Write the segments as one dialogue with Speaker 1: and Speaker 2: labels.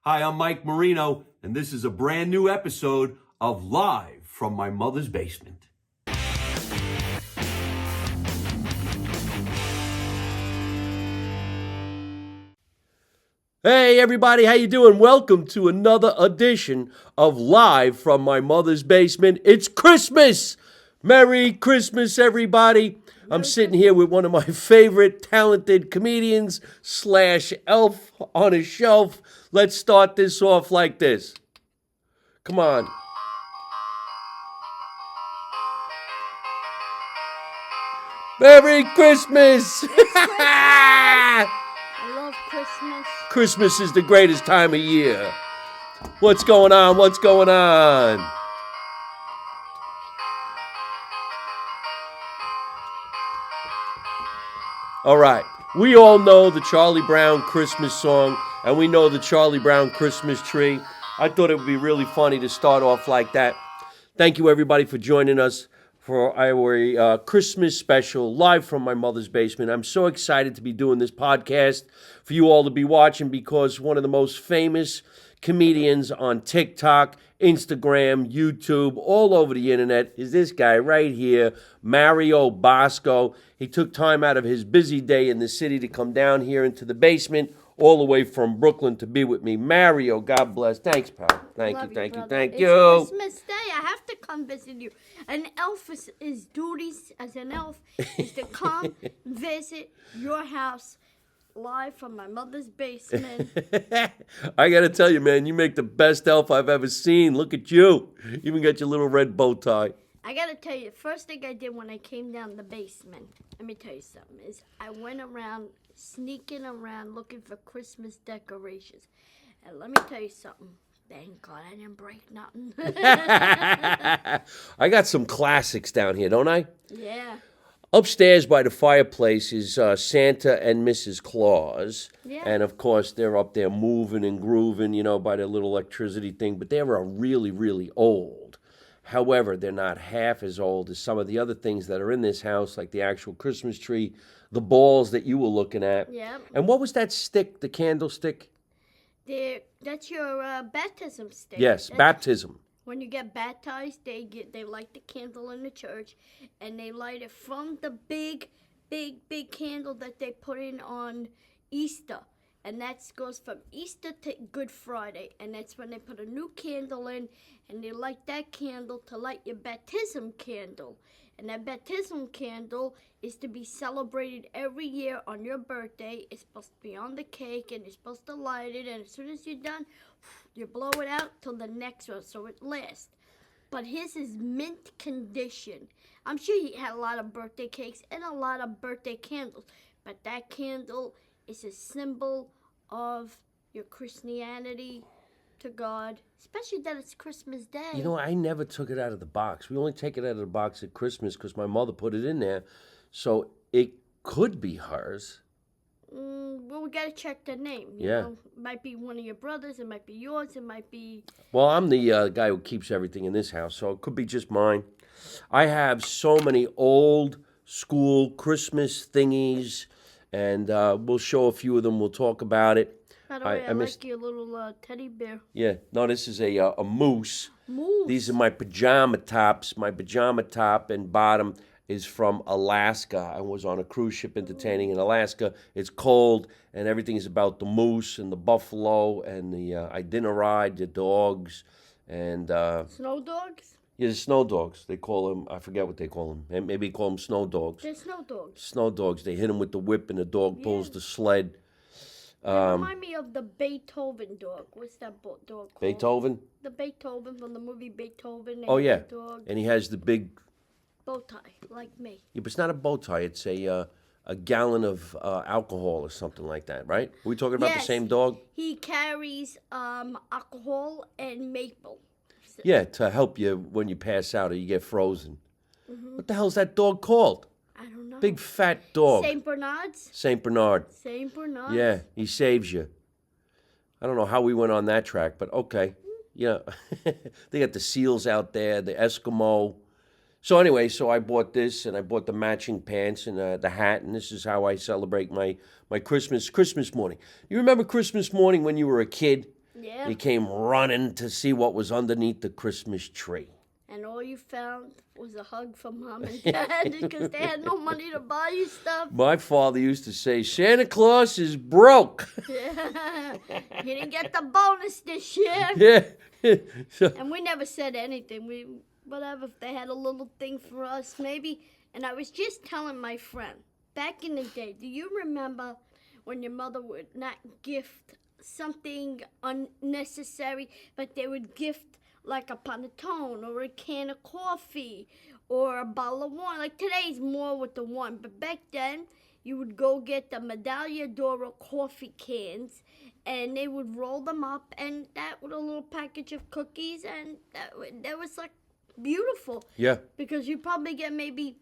Speaker 1: Hi, I'm Mike Marino, and this is a brand new episode of Live from My Mother's Basement. Hey everybody, how you doing? Welcome to another edition of Live from My Mother's Basement. It's Christmas! Merry Christmas, everybody. I'm sitting here with one of my favorite talented comedians / elf on a shelf. Let's start this off like this. Come on. Merry Christmas!
Speaker 2: I love Christmas.
Speaker 1: Christmas is the greatest time of year. What's going on? What's going on? All right. We all know the Charlie Brown Christmas song, and we know the Charlie Brown Christmas tree. I thought it would be really funny to start off like that. Thank you, everybody, for joining us for our Christmas special, live from my mother's basement. I'm so excited to be doing this podcast for you all to be watching because one of the most famous comedians on TikTok, Instagram, YouTube, all over the internet is this guy right here, Mario Bosco. He took time out of his busy day in the city to come down here into the basement all the way from Brooklyn to be with me. Mario, God bless. Thanks, pal. Thank you.
Speaker 2: It's Christmas Day. I have to come visit you. An elf his duties as an elf is to come visit your house live from my mother's basement.
Speaker 1: I got to tell you, man, you make the best elf I've ever seen. Look at you. You even got your little red bow tie.
Speaker 2: I got to tell you, the first thing I did when I came down the basement, let me tell you something, is I went around, sneaking around, looking for Christmas decorations. And let me tell you something. Thank God I didn't break nothing.
Speaker 1: I got some classics down here, don't I?
Speaker 2: Yeah.
Speaker 1: Upstairs by the fireplace is Santa and Mrs. Claus.
Speaker 2: Yeah.
Speaker 1: And, of course, they're up there moving and grooving, by the little electricity thing. But they're really, really old. However, they're not half as old as some of the other things that are in this house, like the actual Christmas tree, the balls that you were looking at.
Speaker 2: Yeah.
Speaker 1: And what was that stick, the candlestick?
Speaker 2: That's your baptism stick.
Speaker 1: Yes, baptism.
Speaker 2: When you get baptized, they light the candle in the church, and they light it from the big candle that they put in on Easter, and that goes from Easter to Good Friday, and that's when they put a new candle in, and they light that candle to light your baptism candle, and that baptism candle is to be celebrated every year on your birthday. It's supposed to be on the cake, and you're supposed to light it, and as soon as you're done, you blow it out till the next one, so it lasts. But his is mint condition. I'm sure he had a lot of birthday cakes and a lot of birthday candles, but that candle is a symbol of your Christianity to God, especially that it's Christmas Day.
Speaker 1: I never took it out of the box. We only take it out of the box at Christmas because my mother put it in there, so it could be hers.
Speaker 2: Well, we got to check the name. You know? It might be one of your brothers. It might be yours. It might be...
Speaker 1: Well, I'm the guy who keeps everything in this house, so it could be just mine. I have so many old school Christmas thingies, and we'll show a few of them. We'll talk about it.
Speaker 2: By the way, I like your little teddy bear.
Speaker 1: Yeah. No, this is a moose.
Speaker 2: Moose.
Speaker 1: These are my pajama tops. My pajama top and bottom is from Alaska. I was on a cruise ship entertaining in Alaska. It's cold, and everything is about the moose and the buffalo and the Iditarod, the dogs, and...
Speaker 2: Snow dogs?
Speaker 1: Yeah, the snow dogs. They call them, I forget what they call them. Maybe call them snow dogs.
Speaker 2: They're snow dogs.
Speaker 1: Snow dogs. They hit them with the whip, and the dog pulls the sled.
Speaker 2: They remind me of the Beethoven dog. What's that dog called?
Speaker 1: Beethoven?
Speaker 2: The Beethoven from the movie Beethoven.
Speaker 1: Oh, yeah.
Speaker 2: Dog.
Speaker 1: And he has the big...
Speaker 2: bow tie, like me.
Speaker 1: Yeah, but it's not a bow tie. It's a gallon of alcohol or something like that, right? Are we talking about the same dog?
Speaker 2: He carries alcohol and maple.
Speaker 1: Yeah, to help you when you pass out or you get frozen. Mm-hmm. What the hell's that dog called?
Speaker 2: I don't know.
Speaker 1: Big fat dog.
Speaker 2: Saint Bernard's?
Speaker 1: Saint Bernard.
Speaker 2: Saint Bernard.
Speaker 1: Yeah, he saves you. I don't know how we went on that track, but okay. Yeah, they got the seals out there, the Eskimo. So anyway, I bought this, and I bought the matching pants and the hat, and this is how I celebrate my Christmas morning. You remember Christmas morning when you were a kid?
Speaker 2: Yeah. Yeah.
Speaker 1: You came running to see what was underneath the Christmas tree.
Speaker 2: And all you found was a hug from Mom and Dad because they had no money to buy you stuff.
Speaker 1: My father used to say, Santa Claus is broke.
Speaker 2: Yeah. He didn't get the bonus this year.
Speaker 1: Yeah. So,
Speaker 2: And we never said anything. Whatever, if they had a little thing for us, maybe. And I was just telling my friend, back in the day, do you remember when your mother would not gift something unnecessary, but they would gift like a panettone or a can of coffee or a bottle of wine? Like today's more with the wine, but back then you would go get the Medaglia d'Oro coffee cans and they would roll them up and that with a little package of cookies, and that was like beautiful
Speaker 1: yeah.
Speaker 2: because you probably get maybe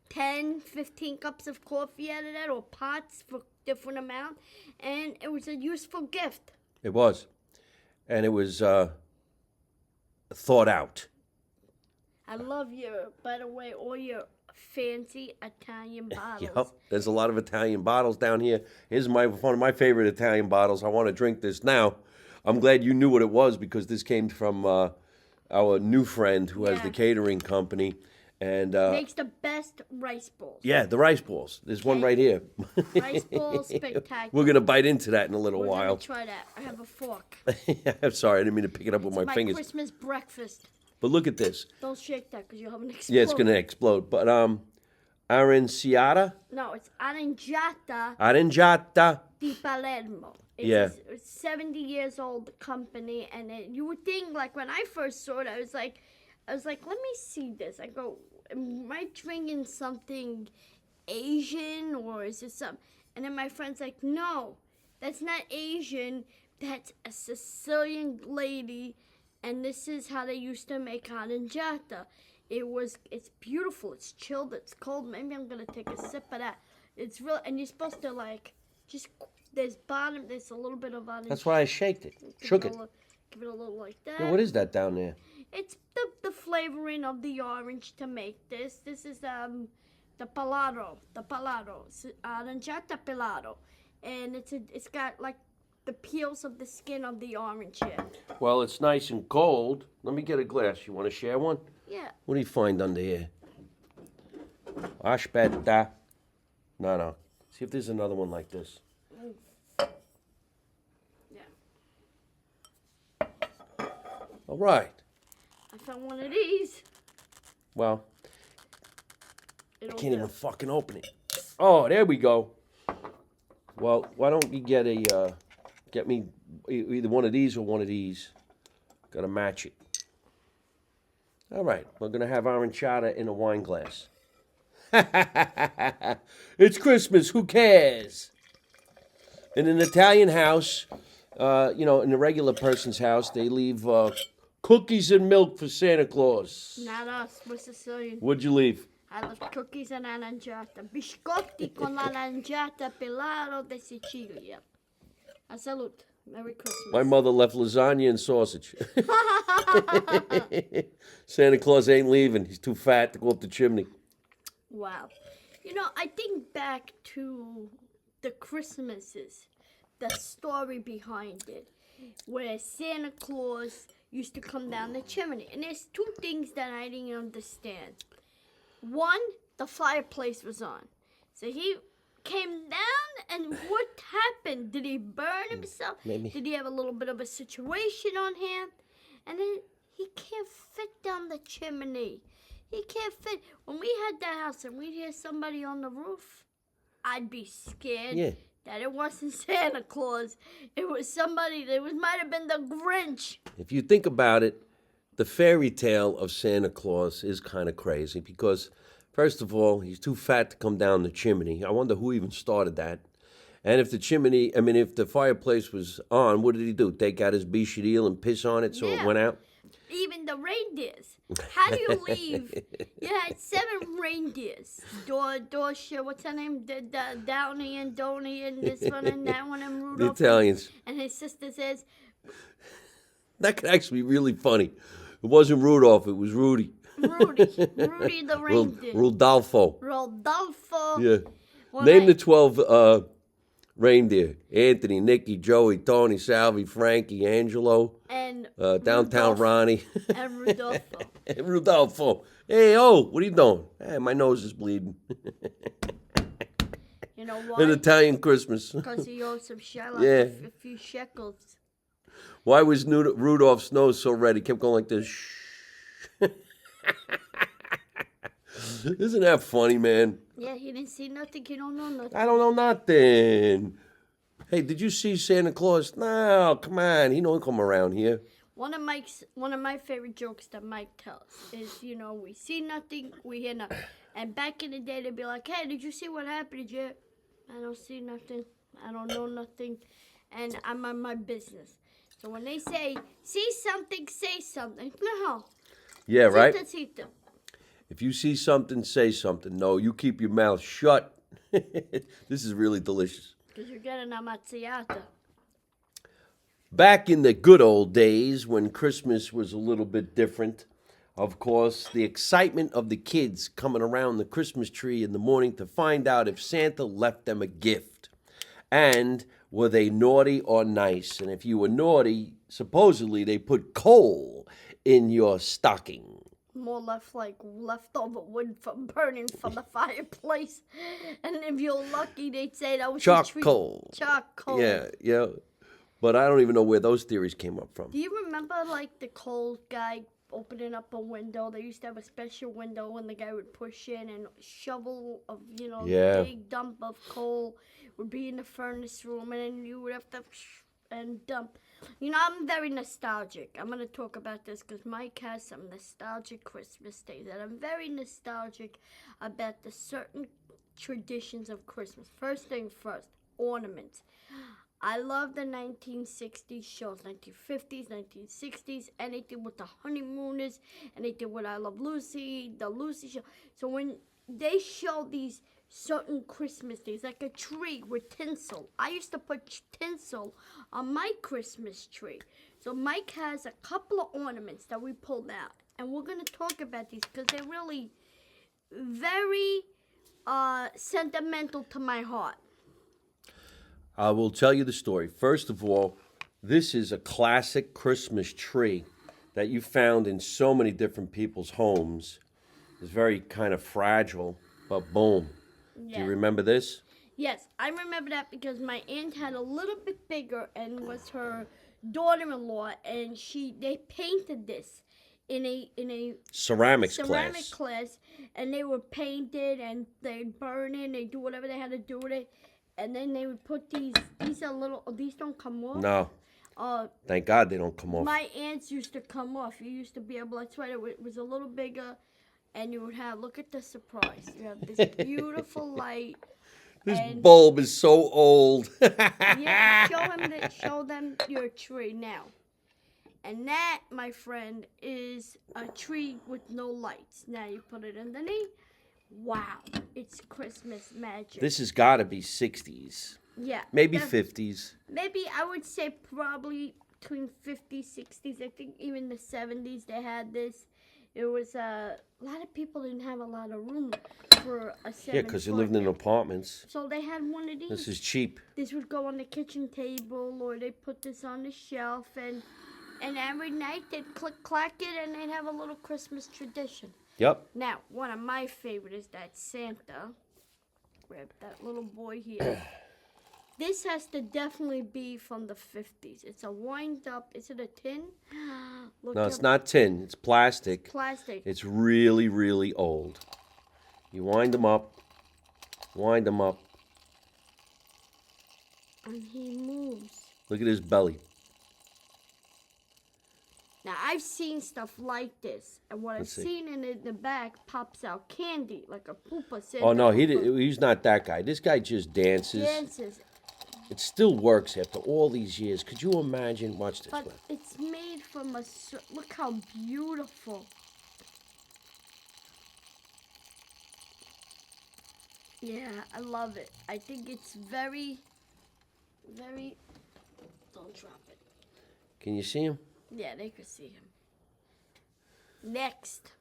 Speaker 2: 10, 15 cups of coffee out of that, or pots for different amount, and it was a useful gift.
Speaker 1: It was. And it was thought out.
Speaker 2: I love by the way, all your fancy Italian bottles.
Speaker 1: Yep. There's a lot of Italian bottles down here. Here's one of my favorite Italian bottles. I want to drink this now. I'm glad you knew what it was because this came from our new friend who has the catering company. And
Speaker 2: Makes the best rice balls.
Speaker 1: yeah, the rice balls. There's one right here.
Speaker 2: Rice balls, spectacular.
Speaker 1: We're going to bite into that in a little
Speaker 2: We're
Speaker 1: while.
Speaker 2: gonna try that. I have a fork.
Speaker 1: I'm sorry, I didn't mean to pick it up with
Speaker 2: It's
Speaker 1: my fingers.
Speaker 2: Christmas breakfast.
Speaker 1: But look at this.
Speaker 2: Don't shake that because you'll have an explosion.
Speaker 1: Yeah, it's going to explode. But aranciata?
Speaker 2: No, it's Aranciata
Speaker 1: Aranciata.
Speaker 2: di Palermo. It's 70 years old company, and you would think, like, when I first saw it, I was like, let me see this. I go, am I drinking something Asian or is it something? And then my friend's like, no, that's not Asian. That's a Sicilian lady, and this is how they used to make aranciata. It's beautiful. It's chilled. It's cold. Maybe I'm gonna take a sip of that. It's real, and you're supposed to there's a little bit of aranciata.
Speaker 1: That's why I shaked it. Shook it.
Speaker 2: Give it a little like that.
Speaker 1: Yeah, what is that down there?
Speaker 2: It's the flavoring of the orange to make this. This is the palado, aranciata pelado, and it's got like the peels of the skin of the orange here.
Speaker 1: Well, it's nice and cold. Let me get a glass. You want to share one?
Speaker 2: Yeah.
Speaker 1: What do you find under here? Aspetta. No. See if there's another one like this.
Speaker 2: Yeah.
Speaker 1: All right.
Speaker 2: I found one of these.
Speaker 1: Well, I
Speaker 2: It'll
Speaker 1: can't
Speaker 2: do.
Speaker 1: even fucking open it. Oh, there we go. Well, why don't you get me either one of these or one of these. Got to match it. All right, we're going to have aranciata in a wine glass. It's Christmas, who cares? In an Italian house, in a regular person's house, they leave cookies and milk for Santa Claus.
Speaker 2: Not us. We're Sicilian.
Speaker 1: What'd you leave?
Speaker 2: I love cookies and aranciata. Biscotti con l'aranciata pelado de Sicilia. A salute. Merry Christmas.
Speaker 1: My mother left lasagna and sausage. Santa Claus ain't leaving. He's too fat to go up the chimney.
Speaker 2: Wow. I think back to the Christmases, the story behind it, where Santa Claus used to come down the chimney. And there's two things that I didn't understand. One, the fireplace was on. So he came down, and what happened? Did he burn himself?
Speaker 1: Maybe.
Speaker 2: Did he have a little bit of a situation on him? And then he can't fit down the chimney. He can't fit. When we had that house and we'd hear somebody on the roof, I'd be scared that it wasn't Santa Claus. It was somebody that might have been the Grinch.
Speaker 1: If you think about it, the fairy tale of Santa Claus is kind of crazy because, first of all, he's too fat to come down the chimney. I wonder who even started that. And if the fireplace was on, what did he do? Take out his bichadil and piss on it so it went out?
Speaker 2: Even the reindeers. How do you leave? You had 7 reindeers. Dorsha, what's her name? Downey and Donny and this one and that one and Rudolph.
Speaker 1: The Italians.
Speaker 2: And his sister says,
Speaker 1: That could actually be really funny. It wasn't Rudolph, it was Rudy.
Speaker 2: Rudy the reindeer.
Speaker 1: Rodolfo.
Speaker 2: Rodolfo.
Speaker 1: Yeah.
Speaker 2: Well,
Speaker 1: Name the 12 reindeer. Anthony, Nicky, Joey, Tony, Salvi, Frankie, Angelo,
Speaker 2: and
Speaker 1: Downtown
Speaker 2: Rudolph,
Speaker 1: Ronnie,
Speaker 2: and Rudolfo.
Speaker 1: and Rudolfo. Hey, what are you doing? Hey, my nose is bleeding.
Speaker 2: You know
Speaker 1: An
Speaker 2: why?
Speaker 1: Italian Christmas.
Speaker 2: Because he owed some Shylock
Speaker 1: Yeah.
Speaker 2: a few shekels.
Speaker 1: Why was Rudolph's nose so red? He kept going like this. Shh. Isn't that funny, man?
Speaker 2: Yeah, he didn't see nothing. He don't know nothing.
Speaker 1: I don't know nothing. Hey, did you see Santa Claus? No, come on. He don't come around here.
Speaker 2: One of my favorite jokes that Mike tells is, we see nothing, we hear nothing. And back in the day, they'd be like, "Hey, did you see what happened? Did you?" I don't see nothing. I don't know nothing, and I'm on my business. So when they say, "See something, say something," no.
Speaker 1: Yeah, right?
Speaker 2: Sita.
Speaker 1: If you see something, say something. No, you keep your mouth shut. This is really delicious.
Speaker 2: Because you're getting a macchiato.
Speaker 1: Back in the good old days when Christmas was a little bit different, of course, the excitement of the kids coming around the Christmas tree in the morning to find out if Santa left them a gift. And were they naughty or nice? And if you were naughty, supposedly they put coal in your stocking.
Speaker 2: More leftover wood from burning from the fireplace. And if you're lucky, they'd say that was
Speaker 1: Charcoal.
Speaker 2: Charcoal.
Speaker 1: Yeah. But I don't even know where those theories came up from.
Speaker 2: Do you remember, the coal guy opening up a window? They used to have a special window and the guy would push in and shovel of,
Speaker 1: Yeah.
Speaker 2: big dump of coal would be in the furnace room, and then you would have to and dump. I'm very nostalgic. I'm going to talk about this because Mike has some nostalgic Christmas days, and I'm very nostalgic about the certain traditions of Christmas. First thing first, ornaments. I love the 1960s shows, 1950s, 1960s, anything with the honeymooners, anything with I Love Lucy, the Lucy show. So when they show these certain Christmas days, like a tree with tinsel, I used to put tinsel on my Christmas tree. So Mike has a couple of ornaments that we pulled out, and we're going to talk about these because they're really very sentimental to my heart.
Speaker 1: I will tell you the story. First of all, this is a classic Christmas tree that you found in so many different people's homes. It's very kind of fragile, but boom.
Speaker 2: Yeah.
Speaker 1: Do you remember this?
Speaker 2: Yes, I remember that because my aunt had a little bit bigger and was her daughter-in-law, and they painted this in a
Speaker 1: ceramic
Speaker 2: class, and they would paint it and they'd burn it, they do whatever they had to do with it. And then they would put these are little, these don't come off.
Speaker 1: No. Thank God they don't come off.
Speaker 2: My aunts used to come off. You used to be able, that's why it was a little bigger, and you would have, look at the surprise. You have this beautiful light.
Speaker 1: This bulb is so old.
Speaker 2: Yeah, show them your tree now. And that, my friend, is a tree with no lights. Now you put it underneath. Wow, it's Christmas magic.
Speaker 1: This has got to be 60s.
Speaker 2: Yeah.
Speaker 1: Maybe 50s.
Speaker 2: Maybe I would say probably between 50s, 60s. I think even the 70s they had this. It was a lot of people didn't have a lot of room for a 7-foot.
Speaker 1: Yeah, because you lived in apartments.
Speaker 2: So they had one of these.
Speaker 1: This is cheap.
Speaker 2: This would go on the kitchen table, or they put this on the shelf, and every night they'd clack it, and they'd have a little Christmas tradition.
Speaker 1: Yep.
Speaker 2: Now, one of my favorites is that Santa. Grab that little boy here. This has to definitely be from the 50s. It's a wind up. Is it a tin?
Speaker 1: No, it's not tin. It's plastic.
Speaker 2: Plastic.
Speaker 1: It's really, really old. You wind them up. Wind them up.
Speaker 2: And he moves.
Speaker 1: Look at his belly.
Speaker 2: Now, I've seen stuff like this, and what I've seen in the back pops out candy, like a poopa. Santa
Speaker 1: Oh, no,
Speaker 2: poopa.
Speaker 1: he's not that guy. This guy just dances. It still works after all these years. Could you imagine? Watch this.
Speaker 2: But it's made from look how beautiful. Yeah, I love it. I think it's very, very, don't drop it.
Speaker 1: Can you see him?
Speaker 2: Yeah, they could see him. Next.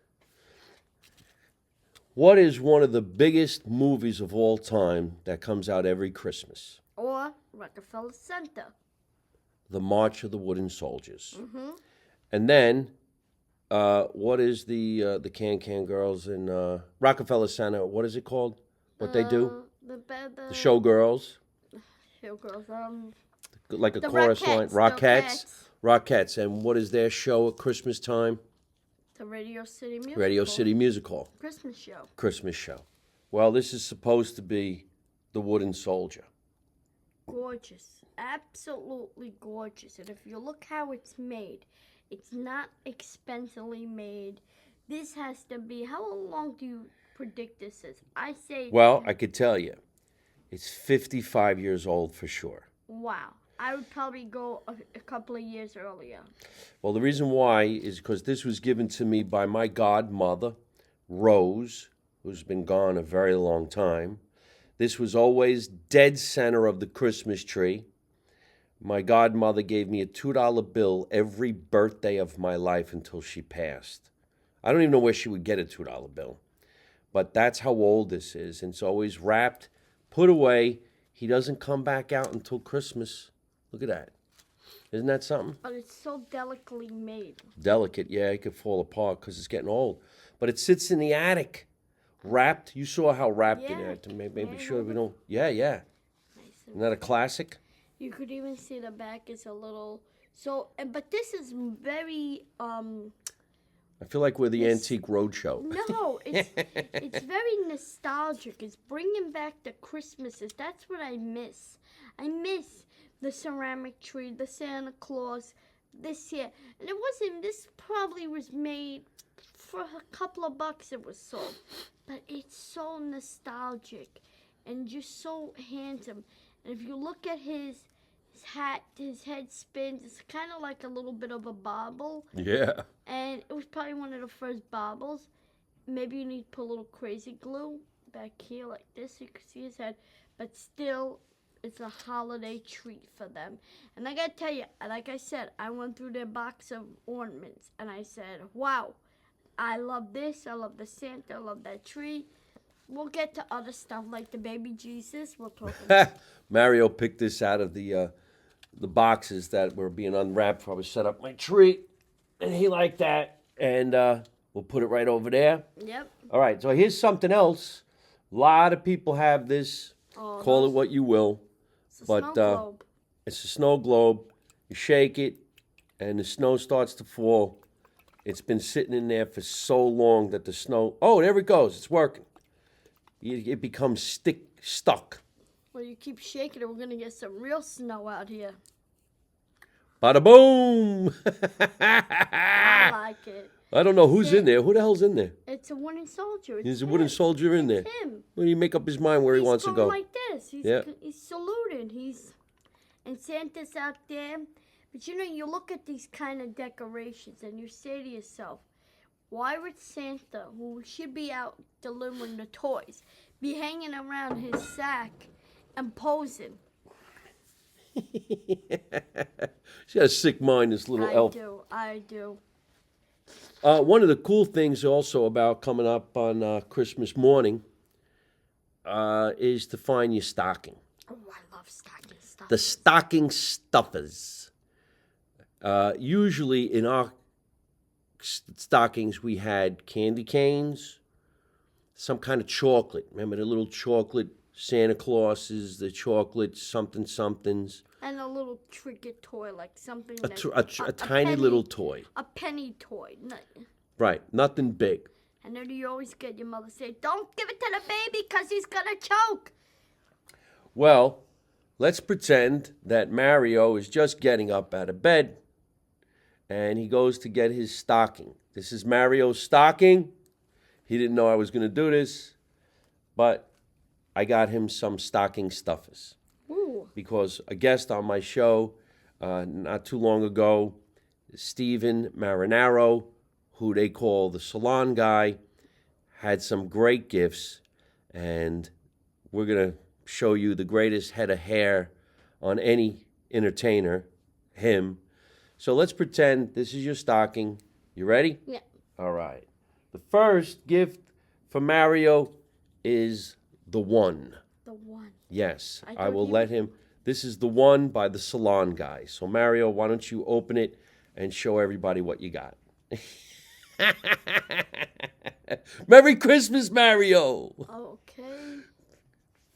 Speaker 1: What is one of the biggest movies of all time that comes out every Christmas?
Speaker 2: or Rockefeller Center.
Speaker 1: The March of the Wooden Soldiers.
Speaker 2: Mm-hmm.
Speaker 1: And then, what is the Can Girls in Rockefeller Center? What is it called? What they do? The showgirls,
Speaker 2: Showgirls.
Speaker 1: like a
Speaker 2: The
Speaker 1: chorus line.
Speaker 2: Rockettes.
Speaker 1: Rockettes. And what is their show at Christmas time?
Speaker 2: The Radio City Musical.
Speaker 1: Radio City Music Hall.
Speaker 2: Christmas show.
Speaker 1: Christmas show. Well, this is supposed to be the Wooden Soldier.
Speaker 2: Gorgeous. Absolutely gorgeous. And if you look how it's made, it's not expensively made. This has to be, how long do you predict this is? I say...
Speaker 1: Well, I could tell you, it's 55 years old for sure.
Speaker 2: Wow. I would probably go a couple of years earlier.
Speaker 1: Well, the reason why is because this was given to me by my godmother, Rose, who's been gone a very long time. This was always dead center of the Christmas tree. My godmother gave me a $2 bill every birthday of my life until she passed. I don't even know where she would get a $2 bill. But that's how old this is. And it's always wrapped, put away. He doesn't come back out until Christmas. Look at that. Isn't that something?
Speaker 2: But it's so delicately made.
Speaker 1: Delicate, yeah, it could fall apart because it's getting old. But it sits in the attic, wrapped. You saw how wrapped it is. To maybe sure we don't. Yeah.
Speaker 2: Nice.
Speaker 1: Isn't that a classic?
Speaker 2: You could even see the back is a little... So, but this is very...
Speaker 1: I feel like we're the Antique Roadshow.
Speaker 2: No, it's very nostalgic. It's bringing back the Christmases. That's what I miss. I miss the ceramic tree, the Santa Claus, this here. And it wasn't, this probably was made for a couple of bucks it was sold. But it's so nostalgic and just so handsome. And if you look at his hat, his head spins, it's kind of like a little bit of a bobble.
Speaker 1: Yeah.
Speaker 2: And it was probably one of the first bobbles. Maybe you need to put a little crazy glue back here like this so you can see his head. But still, it's a holiday treat for them. And I gotta tell you, like I said, I went through their box of ornaments and I said, wow, I love this, I love the Santa, I love that tree. We'll get to other stuff like the baby Jesus. We'll talk about
Speaker 1: Mario picked this out of the boxes that were being unwrapped before I set up my tree. And he liked that. And we'll put it right over there.
Speaker 2: Yep.
Speaker 1: All right, so here's something else. A lot of people have this. Call it what you will.
Speaker 2: It's a snow globe.
Speaker 1: It's a snow globe. You shake it, and the snow starts to fall. It's been sitting in there for so long that the snow... Oh, there it goes. It's working. It becomes stuck.
Speaker 2: Well, you keep shaking it, we're going to get some real snow out here.
Speaker 1: Bada boom!
Speaker 2: I like it.
Speaker 1: I don't know who's in there. Who the hell's in there?
Speaker 2: It's a wooden soldier.
Speaker 1: There's a wooden soldier in there.
Speaker 2: It's him.
Speaker 1: Well, you make up his mind where he wants to go.
Speaker 2: He's going like this. He's saluting. And Santa's out there. But you know, you look at these kind of decorations and you say to yourself, why would Santa, who should be out delivering the toys, be hanging around his sack and posing?
Speaker 1: She's got a sick mind, this little elf.
Speaker 2: I do.
Speaker 1: One of the cool things also about coming up on Christmas morning is to find your stocking.
Speaker 2: Oh, I love stocking stuffers.
Speaker 1: The stocking stuffers. Usually in our stockings we had candy canes, some kind of chocolate. Remember the little chocolate Santa Clauses, the chocolate somethings.
Speaker 2: And a little trinket toy, like something
Speaker 1: A tiny little toy.
Speaker 2: A penny toy.
Speaker 1: Right, nothing big.
Speaker 2: And then you always get your mother say, don't give it to the baby because he's going to choke.
Speaker 1: Well, let's pretend that Mario is just getting up out of bed and he goes to get his stocking. This is Mario's stocking. He didn't know I was going to do this, but I got him some stocking stuffers.
Speaker 2: Ooh.
Speaker 1: Because a guest on my show not too long ago, Stephen Marinaro, who they call the salon guy, had some great gifts, and we're going to show you the greatest head of hair on any entertainer, him. So let's pretend this is your stocking. You ready?
Speaker 2: Yeah.
Speaker 1: All right. The first gift for Mario is the one.
Speaker 2: The one.
Speaker 1: Yes, I will let him This is the one by the Salon Guy. So, Mario, why don't you open it and show everybody what you got? Merry Christmas, Mario!
Speaker 2: Okay.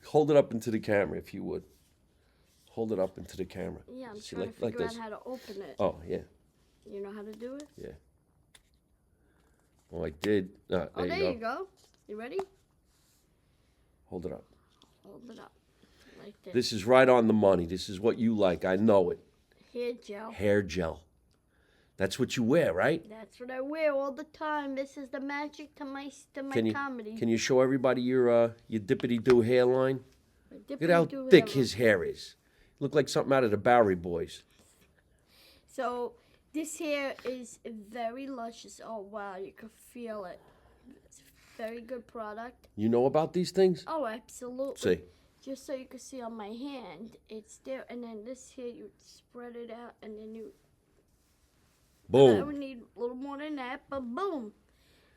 Speaker 1: Hold it up into the camera, if you would. Hold it up into the camera.
Speaker 2: Yeah, I'm
Speaker 1: See,
Speaker 2: trying to figure out how to open it.
Speaker 1: Oh, yeah.
Speaker 2: You know how to do it?
Speaker 1: Yeah. Oh, I did. There
Speaker 2: you go. You ready?
Speaker 1: Hold it up.
Speaker 2: Hold it up. Like this.
Speaker 1: This is right on the money. This is what you like. I know it.
Speaker 2: Hair gel.
Speaker 1: Hair gel. That's what you wear, right?
Speaker 2: That's what I wear all the time. This is the magic to my comedy.
Speaker 1: Can you show everybody your dippity-doo hairline? Look at how thick his hair is. Look like something out of the Bowery Boys.
Speaker 2: So this hair is very luscious. Oh wow, you can feel it. It's a very good product.
Speaker 1: You know about these things?
Speaker 2: Oh, absolutely.
Speaker 1: See.
Speaker 2: Just so you can see on my hand, it's there, and then this here you spread it out, and then you.
Speaker 1: Boom.
Speaker 2: I would need a little more than that, but boom.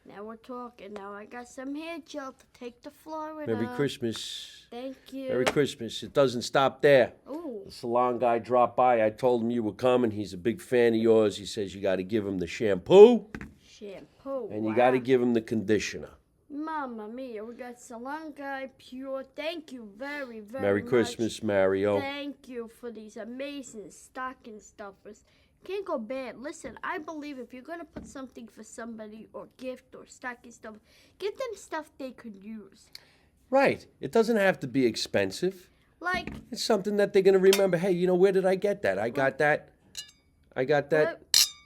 Speaker 2: Now we're talking. Now I got some hair gel to take to Florida.
Speaker 1: Merry Christmas.
Speaker 2: Thank you.
Speaker 1: Merry Christmas. It doesn't stop there.
Speaker 2: Ooh.
Speaker 1: The Salon Guy dropped by. I told him you were coming. He's a big fan of yours. He says you got to give him the shampoo.
Speaker 2: Shampoo.
Speaker 1: And you got to give him the conditioner.
Speaker 2: Mamma mia, we got Salon Guy Pure. Thank you very, very
Speaker 1: Merry
Speaker 2: much.
Speaker 1: Christmas, Mario.
Speaker 2: Thank you for these amazing stocking stuffers. Can't go bad. Listen, I believe if you're going to put something for somebody or gift or stocking stuff, give them stuff they could use.
Speaker 1: Right. It doesn't have to be expensive.
Speaker 2: Like,
Speaker 1: it's something that they're going to remember. Hey, you know, where did I get that? I got that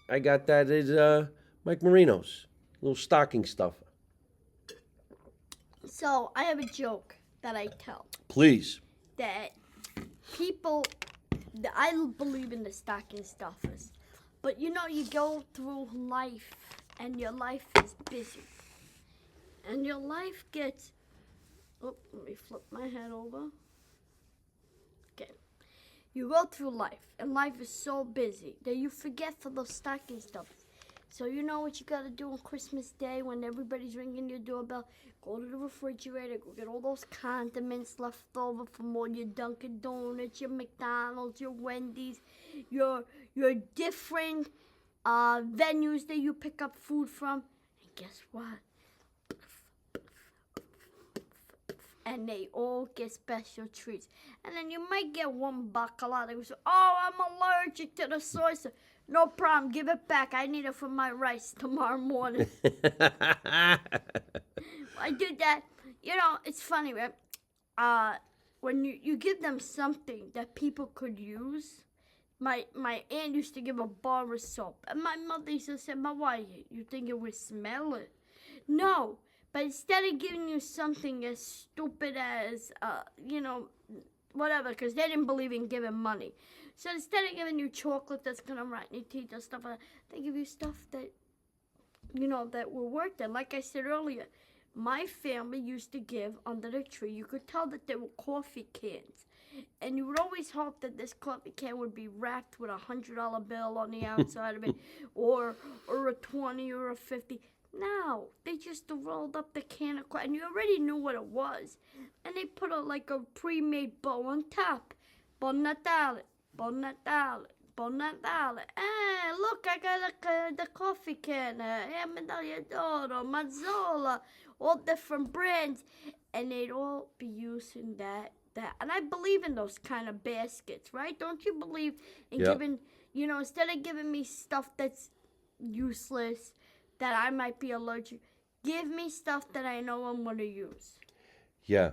Speaker 1: at Mike Marino's. Little stocking stuffer.
Speaker 2: So, I have a joke that I tell.
Speaker 1: Please.
Speaker 2: That people, I believe in the stocking stuffers. But you know, you go through life and your life is busy. And your life gets, let me flip my head over. Okay. You go through life and life is so busy that you forget for those stocking stuffers. So you know what you got to do on Christmas Day when everybody's ringing your doorbell? Go to the refrigerator, go get all those condiments left over from all your Dunkin' Donuts, your McDonald's, your Wendy's, your different venues that you pick up food from. And guess what? And they all get special treats. And then you might get one bacala. They say, oh, I'm allergic to the soy sauce. No problem. Give it back. I need it for my rice tomorrow morning. I do that. You know, it's funny, right? When you give them something that people could use. My aunt used to give a bar of soap. And my mother used to say, "Ma, why? You think it would smell it?" No. But instead of giving you something as stupid as, whatever, because they didn't believe in giving money. So instead of giving you chocolate that's going to rot in your teeth or stuff like that, they give you stuff that, that were worth it. Like I said earlier, my family used to give under the tree. You could tell that they were coffee cans. And you would always hope that this coffee can would be wrapped with $100 bill on the outside of it, or a 20 or a 50. No, they just rolled up the can of coffee, and you already knew what it was. And they put a pre-made bow on top. Buon Natale, Buon Natale, Buon Natale. Hey, look, I got the coffee can. Medaglia d'Oro, Mazzola, all different brands. And they'd all be using that. And I believe in those kind of baskets, right? Don't you believe in giving, instead of giving me stuff that's useless, that I might be allergic, give me stuff that I know I'm going to use.
Speaker 1: Yeah.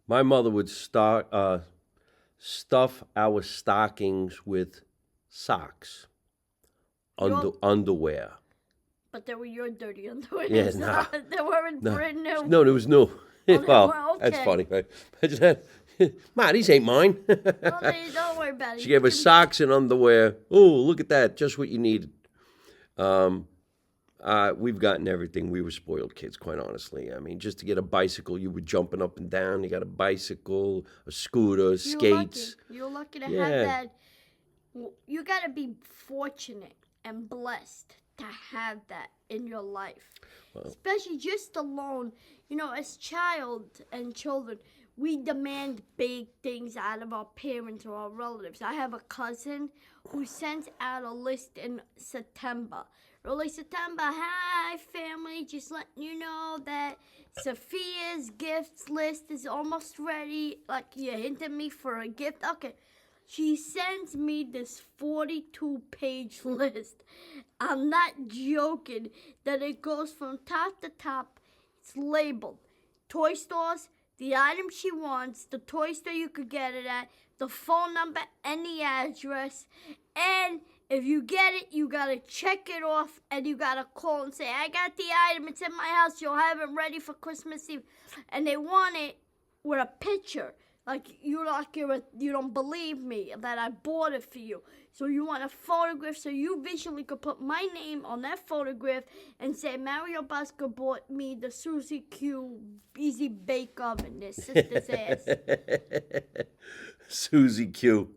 Speaker 1: My mother would stuff our stockings with socks, underwear.
Speaker 2: But they were your dirty underwear.
Speaker 1: Yeah, nah.
Speaker 2: They weren't brand new.
Speaker 1: No, it was new.
Speaker 2: Well, okay.
Speaker 1: That's funny. Right? Ma, these ain't mine.
Speaker 2: Don't worry about it.
Speaker 1: She gave us socks and underwear. Oh, look at that. Just what you needed. We've gotten everything. We were spoiled kids, quite honestly. I mean, just to get a bicycle, you were jumping up and down. You got a bicycle, a scooter, skates.
Speaker 2: You're lucky to have that. You got to be fortunate and blessed to have that in your life. Well, especially just alone, as child and children, we demand big things out of our parents or our relatives. I have a cousin who sends out a list in September. Early September, hi family, just letting you know that Sophia's gifts list is almost ready. Like you hinted me for a gift. Okay. She sends me this 42-page list. I'm not joking that it goes from top to top. It's labeled toy stores, the item she wants, the toy store you could get it at, the phone number, and the address. And if you get it, you gotta check it off and you gotta call and say, I got the item, it's in my house, you'll have it ready for Christmas Eve. And they want it with a picture. Like you don't believe me that I bought it for you. So you want a photograph so you visually could put my name on that photograph and say Mario Bosco bought me the Susie Q Easy Bake Oven, their sister's ass.
Speaker 1: Susie Q.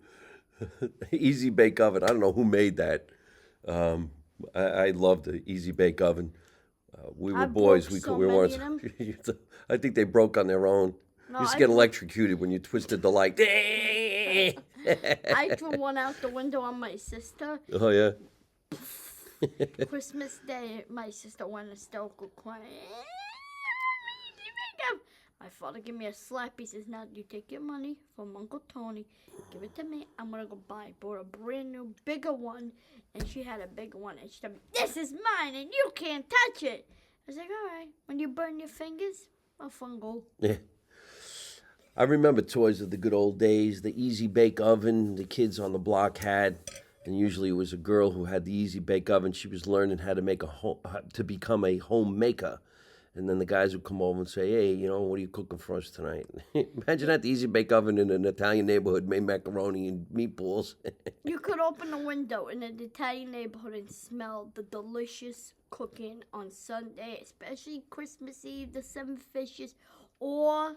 Speaker 1: Easy Bake Oven. I don't know who made that. I love the Easy Bake Oven. We were
Speaker 2: I
Speaker 1: boys.
Speaker 2: broke
Speaker 1: We
Speaker 2: so
Speaker 1: could. We
Speaker 2: many
Speaker 1: weren't.
Speaker 2: of them.
Speaker 1: I think they broke on their own.
Speaker 2: No,
Speaker 1: You used to
Speaker 2: I
Speaker 1: get
Speaker 2: broke-
Speaker 1: electrocuted when you twisted the light.
Speaker 2: I threw one out the window on my sister.
Speaker 1: Oh yeah.
Speaker 2: Christmas Day, my sister went hysterical crying. My father gave me a slap. He says, now you take your money from Uncle Tony, give it to me. I'm going to go buy. Bought a brand new, bigger one. And she had a bigger one. And she told me, this is mine and you can't touch it. I was like, all right. When you burn your fingers, I'll fungal.
Speaker 1: Yeah. I remember toys of the good old days. The Easy Bake Oven the kids on the block had. And usually it was a girl who had the Easy Bake Oven. She was learning how to make to become a homemaker. And then the guys would come over and say, hey, you know, what are you cooking for us tonight? Imagine that, the Easy Bake Oven in an Italian neighborhood made macaroni and meatballs.
Speaker 2: You could open a window in an Italian neighborhood and smell the delicious cooking on Sunday, especially Christmas Eve, the seven fishes, or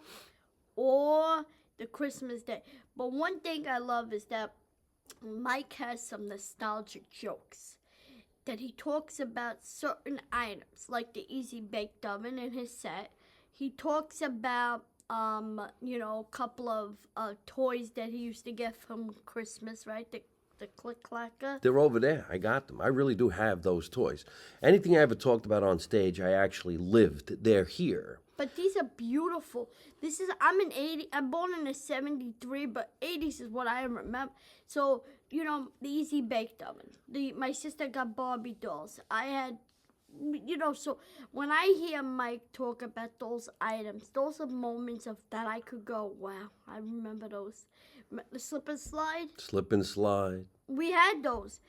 Speaker 2: the Christmas Day. But one thing I love is that Mike has some nostalgic jokes. That he talks about certain items, like the Easy Baked Oven in his set. He talks about, a couple of toys that he used to get from Christmas, right? The Click Clacker.
Speaker 1: They're over there. I got them. I really do have those toys. Anything I ever talked about on stage, I actually lived. They're here.
Speaker 2: But these are beautiful. I'm an 80, I'm born in a 73, but 80s is what I remember. So, the Easy Baked Oven. My sister got Barbie dolls. I had, so when I hear Mike talk about those items, those are moments of that I could go, wow, I remember those. The slip and slide.
Speaker 1: Slip and slide.
Speaker 2: We had those.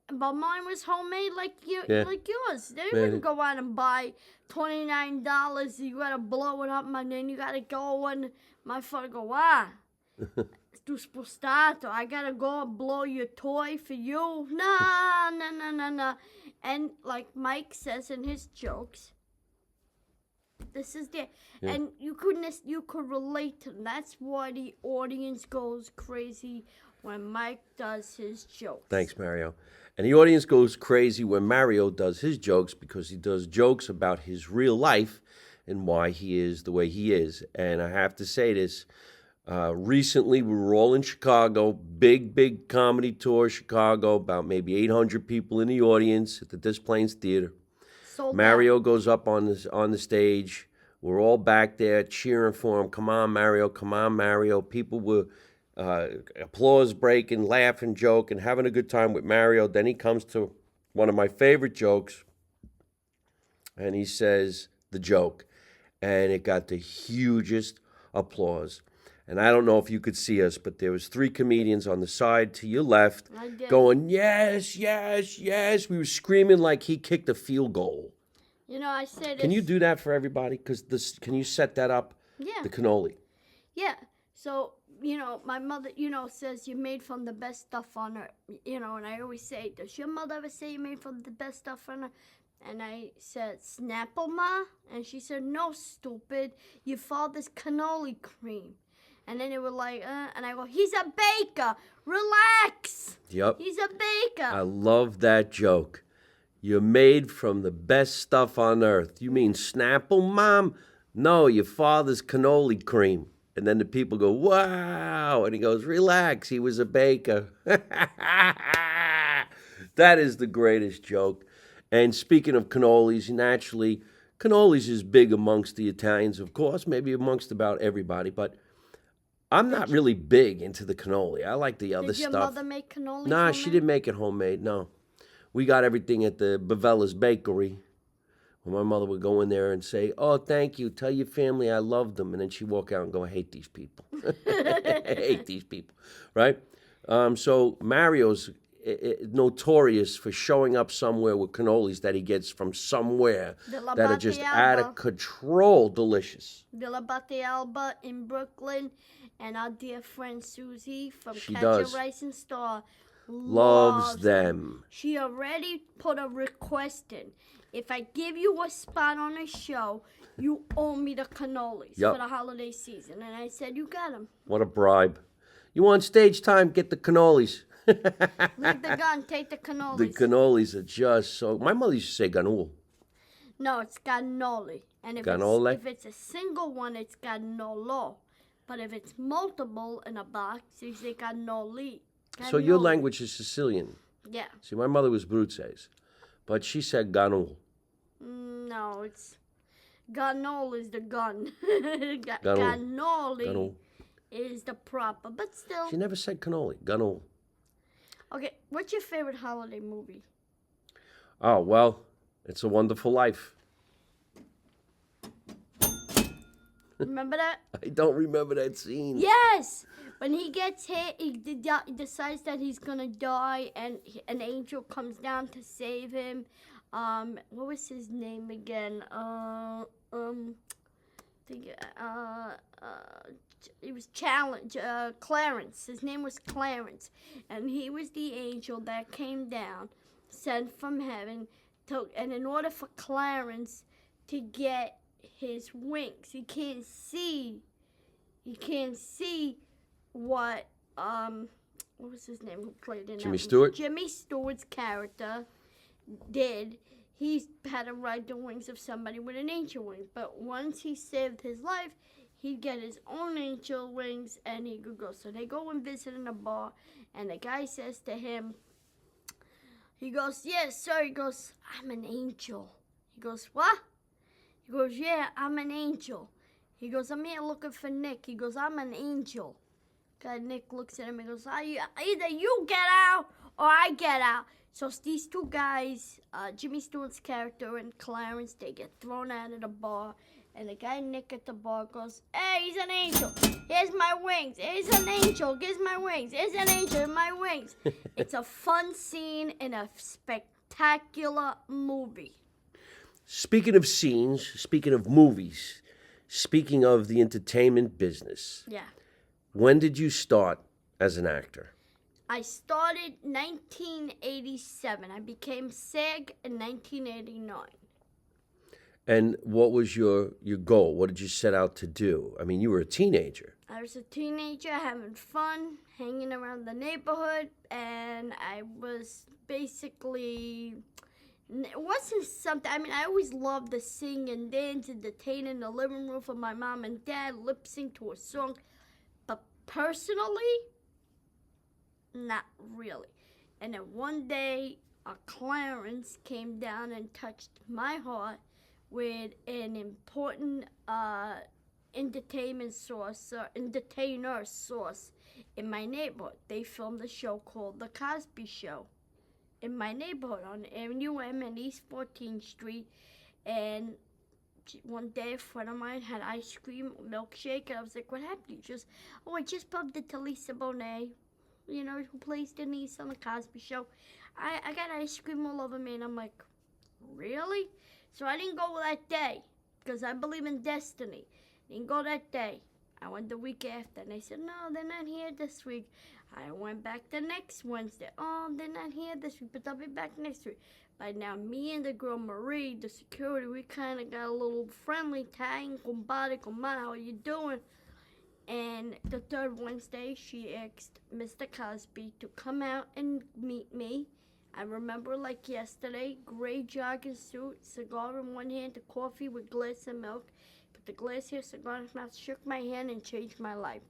Speaker 2: But mine was homemade like yours. They wouldn't go out and buy $29. You gotta blow it up, and then you gotta go and my father go, tu spostato. I gotta go and blow your toy for you. No. And like Mike says in his jokes, this is there, and you could relate to them. That's why the audience goes crazy when Mike does his jokes.
Speaker 1: Thanks, Mario. And the audience goes crazy when Mario does his jokes because he does jokes about his real life and why he is the way he is. And I have to say this, recently we were all in Chicago, big comedy tour, Chicago, about maybe 800 people in the audience at the Des Plaines Theater. Mario goes up on the stage. We're all back there cheering for him. Come on, Mario. Come on, Mario. People were applause breaking, laughing, joking, having a good time with Mario. Then he comes to one of my favorite jokes, and he says the joke, and it got the hugest applause. And I don't know if you could see us, but there was 3 comedians on the side to your left going, yes, yes, yes. We were screaming like he kicked a field goal.
Speaker 2: I said,
Speaker 1: can you do that for everybody? Can you set that up?
Speaker 2: Yeah.
Speaker 1: The cannoli.
Speaker 2: Yeah. So, my mother, says you're made from the best stuff on earth. And I always say, does your mother ever say you're made from the best stuff on earth? And I said, Snapple, Ma? And she said, no, stupid. Your father's cannoli cream. And then they were like, and I go, he's a baker. Relax.
Speaker 1: Yep.
Speaker 2: He's a baker.
Speaker 1: I love that joke. You're made from the best stuff on earth. You mean Snapple, Mom? No, your father's cannoli cream. And then the people go, wow. And he goes, relax, he was a baker. That is the greatest joke. And speaking of cannolis, naturally, cannolis is big amongst the Italians, of course, maybe amongst about everybody, but I'm not
Speaker 2: Did you,
Speaker 1: really big into the cannoli. I like the other
Speaker 2: did your
Speaker 1: stuff.
Speaker 2: mother make cannolis
Speaker 1: Nah, she
Speaker 2: homemade?
Speaker 1: didn't make it homemade, no. We got everything at the Bavella's Bakery. Well, my mother would go in there and say, "Oh, thank you. Tell your family I love them." And then she'd walk out and go, "I hate these people. I hate these people." Right? So Mario's notorious for showing up somewhere with cannolis that he gets from somewhere
Speaker 2: Villa
Speaker 1: that are just
Speaker 2: Bate
Speaker 1: out of
Speaker 2: Alba.
Speaker 1: control delicious.
Speaker 2: Villa Bate Alba in Brooklyn. And our dear friend Susie from
Speaker 1: She
Speaker 2: Catch
Speaker 1: does.
Speaker 2: a Rising Star
Speaker 1: Loves
Speaker 2: loves
Speaker 1: them.
Speaker 2: She already put a request in. If I give you a spot on a show, you owe me the cannolis
Speaker 1: Yep.
Speaker 2: for the holiday season. And I said, you got them.
Speaker 1: What a bribe. You want stage time? Get the cannolis.
Speaker 2: Leave the gun, take the
Speaker 1: The
Speaker 2: cannolis.
Speaker 1: cannolis are just so. My mother used to say ganul.
Speaker 2: No, it's cannoli. And
Speaker 1: Cannoli?
Speaker 2: if it's a single one, it's cannolo. But if it's multiple in a box, you say cannoli.
Speaker 1: So your
Speaker 2: Cannoli.
Speaker 1: language is Sicilian.
Speaker 2: Yeah.
Speaker 1: See, my mother was Bruzzese, but she said ganul.
Speaker 2: No, it's ganol is the gun.
Speaker 1: Ganul.
Speaker 2: Cannoli
Speaker 1: Ganul.
Speaker 2: is the proper, but still.
Speaker 1: She never said cannoli. Ganul.
Speaker 2: Okay, what's your favorite holiday movie?
Speaker 1: Oh, well, It's a Wonderful Life.
Speaker 2: Remember that?
Speaker 1: I don't remember that scene.
Speaker 2: Yes! When he gets hit, he decides that he's gonna die, and an angel comes down to save him. What was his name again? It was Clarence. His name was Clarence, and he was the angel that came down, sent from heaven. And in order for Clarence to get his wings, he can't see what was his name who played in
Speaker 1: Jimmy
Speaker 2: that?
Speaker 1: Stewart?
Speaker 2: Jimmy Stewart's character did. He had to ride the wings of somebody with an angel wing. But once he saved his life, he'd get his own angel wings and he could go. So they go and visit in a bar, and the guy says to him, he goes, "Yes, sir." He goes, "I'm an angel." He goes, "What?" He goes, "Yeah, I'm an angel." He goes, "I'm here looking for Nick." He goes, "I'm an angel." Guy Nick looks at him and goes, "Either you get out or I get out." So these two guys, Jimmy Stewart's character and Clarence, they get thrown out of the bar. And the guy Nick at the bar goes, "Hey, he's an angel. Here's my wings. Here's an angel. Here's my wings. Here's an angel. Here's my wings." It's a fun scene in a spectacular movie.
Speaker 1: Speaking of scenes, speaking of movies, speaking of the entertainment business,
Speaker 2: Yeah.
Speaker 1: when did you start as an actor?
Speaker 2: I started 1987. I became SAG in 1989.
Speaker 1: And what was your goal? What did you set out to do? I mean, you were a teenager.
Speaker 2: I was a teenager having fun, hanging around the neighborhood, and I was basically, it wasn't something, I mean, I always loved to sing and dance, entertain in the living room for my mom and dad, lip sync to a song, but personally, not really. And then one day, Clarence came down and touched my heart with an important entertainer source in my neighborhood. They filmed a show called The Cosby Show in my neighborhood on Avenue M and East 14th Street. And one day a friend of mine had ice cream, milkshake, and I was like, "What happened?" She goes, "Oh, I just bumped into Lisa Bonet, you know, who plays Denise on The Cosby Show. I got ice cream all over me." And I'm like, "Really?" So I didn't go that day because I believe in destiny. Didn't go that day. I went the week after, and they said, "No, they're not here this week." I went back the next Wednesday. "Oh, they're not here this week, but they'll be back next week." By now, me and the girl Marie, the security, we kind of got a little friendly. "Tang, kumbari, kumana, how are you doing?" And the third Wednesday, she asked Mr. Cosby to come out and meet me. I remember like yesterday, gray jogging suit, cigar in one hand, a coffee with glass of milk. put the glass here, cigar in his mouth, shook my hand, and changed my life.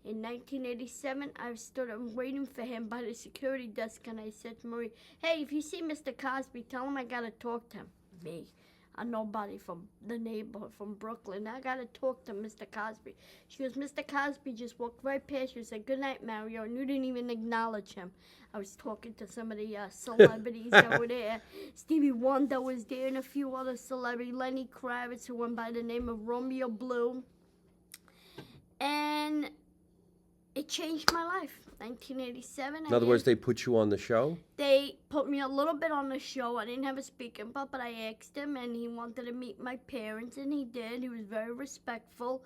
Speaker 2: In 1987, I stood waiting for him by the security desk, and I said to Marie, "Hey, if you see Mr. Cosby, tell him I gotta talk to him." Me, a nobody from the neighborhood from Brooklyn. I gotta talk to Mr. Cosby. She goes, "Mr. Cosby just walked right past you and said, 'Good night, Mario,' and you didn't even acknowledge him." I was talking to some of the celebrities over there. Stevie Wonder was there and a few other celebrities. Lenny Kravitz, who went by the name of Romeo Blue. And it changed my life. 1987.
Speaker 1: In other words, they put you on the show?
Speaker 2: They put me a little bit on the show. I didn't have a speaking part, but I asked him, and he wanted to meet my parents, and he did. He was very respectful.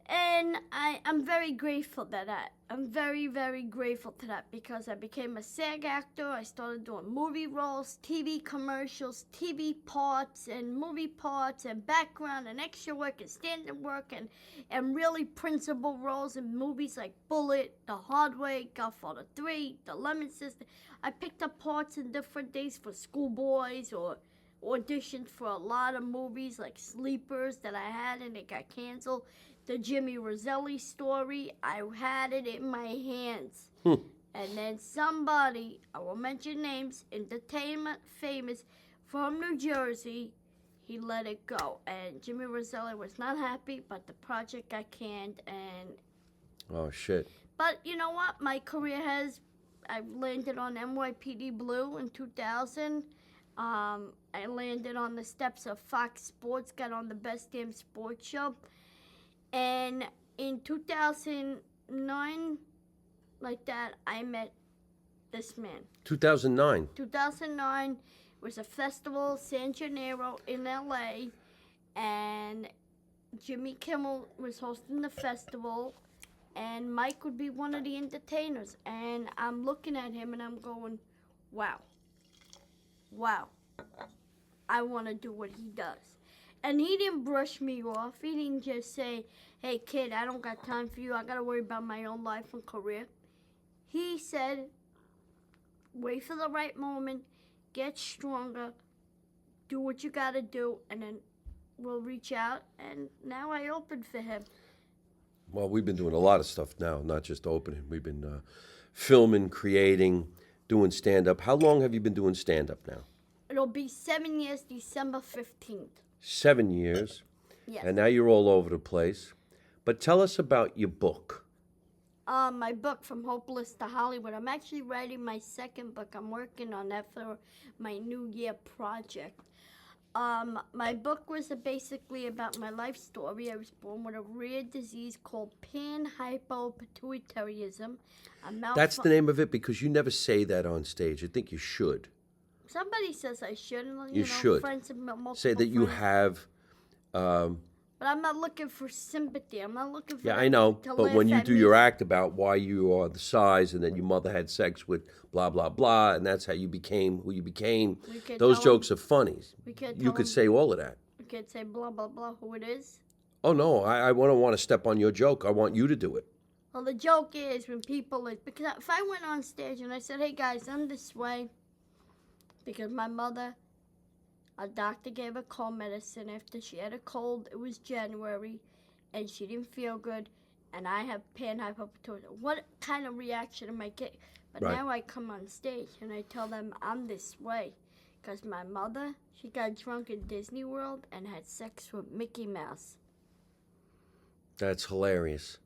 Speaker 2: And I'm very grateful to that. I'm very, very grateful to that because I became a SAG actor. I started doing movie roles, TV commercials, TV parts, and movie parts, and background, and extra work, and stand-up work, and really principal roles in movies like Bullet, The Hard Way, Godfather 3, The Lemon Sister. I picked up parts in different days for schoolboys or auditioned for a lot of movies like Sleepers that I had and it got canceled. The Jimmy Roselli story, I had it in my hands. And then somebody, I won't mention names, entertainment famous from New Jersey, he let it go. And Jimmy Roselli was not happy, but the project got canned. And
Speaker 1: Oh, shit.
Speaker 2: but you know what? My career I've landed on NYPD Blue in 2000. I landed on the steps of Fox Sports, got on the Best Damn Sports Show. And in 2009, like that, I met this man.
Speaker 1: 2009.
Speaker 2: 2009 was a festival, San Gennaro in LA, and Jimmy Kimmel was hosting the festival, and Mike would be one of the entertainers. And I'm looking at him and I'm going, wow, I want to do what he does. And he didn't brush me off. He didn't just say, "Hey, kid, I don't got time for you. I got to worry about my own life and career." He said, "Wait for the right moment, get stronger, do what you got to do, and then we'll reach out." And now I opened for him.
Speaker 1: Well, we've been doing a lot of stuff now, not just opening. We've been filming, creating, doing stand-up. How long have you been doing stand-up now?
Speaker 2: It'll be 7 years, December 15th.
Speaker 1: 7 years.
Speaker 2: Yes.
Speaker 1: And now you're all over the place. But tell us about your book.
Speaker 2: My book, From Hopeless to Hollywood. I'm actually writing my second book. I'm working on that for my New Year project. My book was basically about my life story. I was born with a rare disease called panhypopituitarism.
Speaker 1: That's the name of it because you never say that on stage. I think you should.
Speaker 2: Somebody says I should.
Speaker 1: You should.
Speaker 2: Friends and multiple
Speaker 1: Say that you
Speaker 2: friends.
Speaker 1: have...
Speaker 2: But I'm not looking for sympathy. I'm not looking for...
Speaker 1: Yeah, I know.
Speaker 2: to
Speaker 1: But
Speaker 2: laugh
Speaker 1: when you
Speaker 2: at
Speaker 1: do
Speaker 2: me.
Speaker 1: your act about why you are the size and that your mother had sex with blah, blah, blah, and that's how you became who you became,
Speaker 2: We could
Speaker 1: those
Speaker 2: tell
Speaker 1: jokes are funny.
Speaker 2: We could
Speaker 1: You
Speaker 2: tell
Speaker 1: could
Speaker 2: them-
Speaker 1: say all of that.
Speaker 2: We could say blah, blah, blah, who it is.
Speaker 1: Oh, no, I don't want to step on your joke. I want you to do it.
Speaker 2: Well, the joke is when people... Because if I went on stage and I said, "Hey, guys, I'm this way," because my mother... A doctor gave her cold medicine after she had a cold. It was January, and she didn't feel good, and I have panhypopituitarism. What kind of reaction am I getting? But
Speaker 1: Right.
Speaker 2: now I come on stage, and I tell them I'm this way. Because my mother, she got drunk in Disney World and had sex with Mickey Mouse.
Speaker 1: That's hilarious.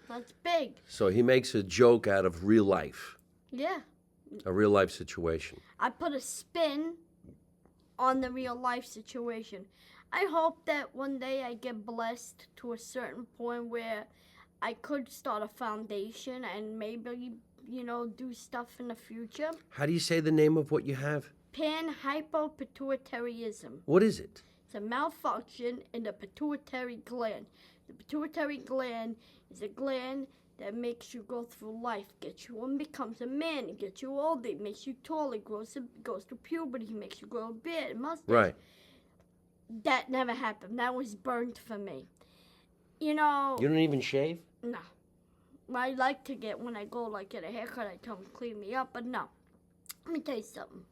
Speaker 2: That's big.
Speaker 1: So he makes a joke out of real life,
Speaker 2: Yeah.
Speaker 1: a real life situation.
Speaker 2: I put a spin on the real life situation. I hope that one day I get blessed to a certain point where I could start a foundation and maybe, do stuff in the future.
Speaker 1: How do you say the name of what you have?
Speaker 2: Panhypopituitarism.
Speaker 1: What is it?
Speaker 2: It's a malfunction in the pituitary gland. The pituitary gland is a gland that makes you go through life, gets you and becomes a man, it gets you older, it makes you taller, goes through puberty, makes you grow a beard, mustache.
Speaker 1: Right.
Speaker 2: That never happened. That was burnt for me.
Speaker 1: You don't even shave?
Speaker 2: No. I like to when I go get a haircut, I tell them clean me up, but no. Let me tell you something.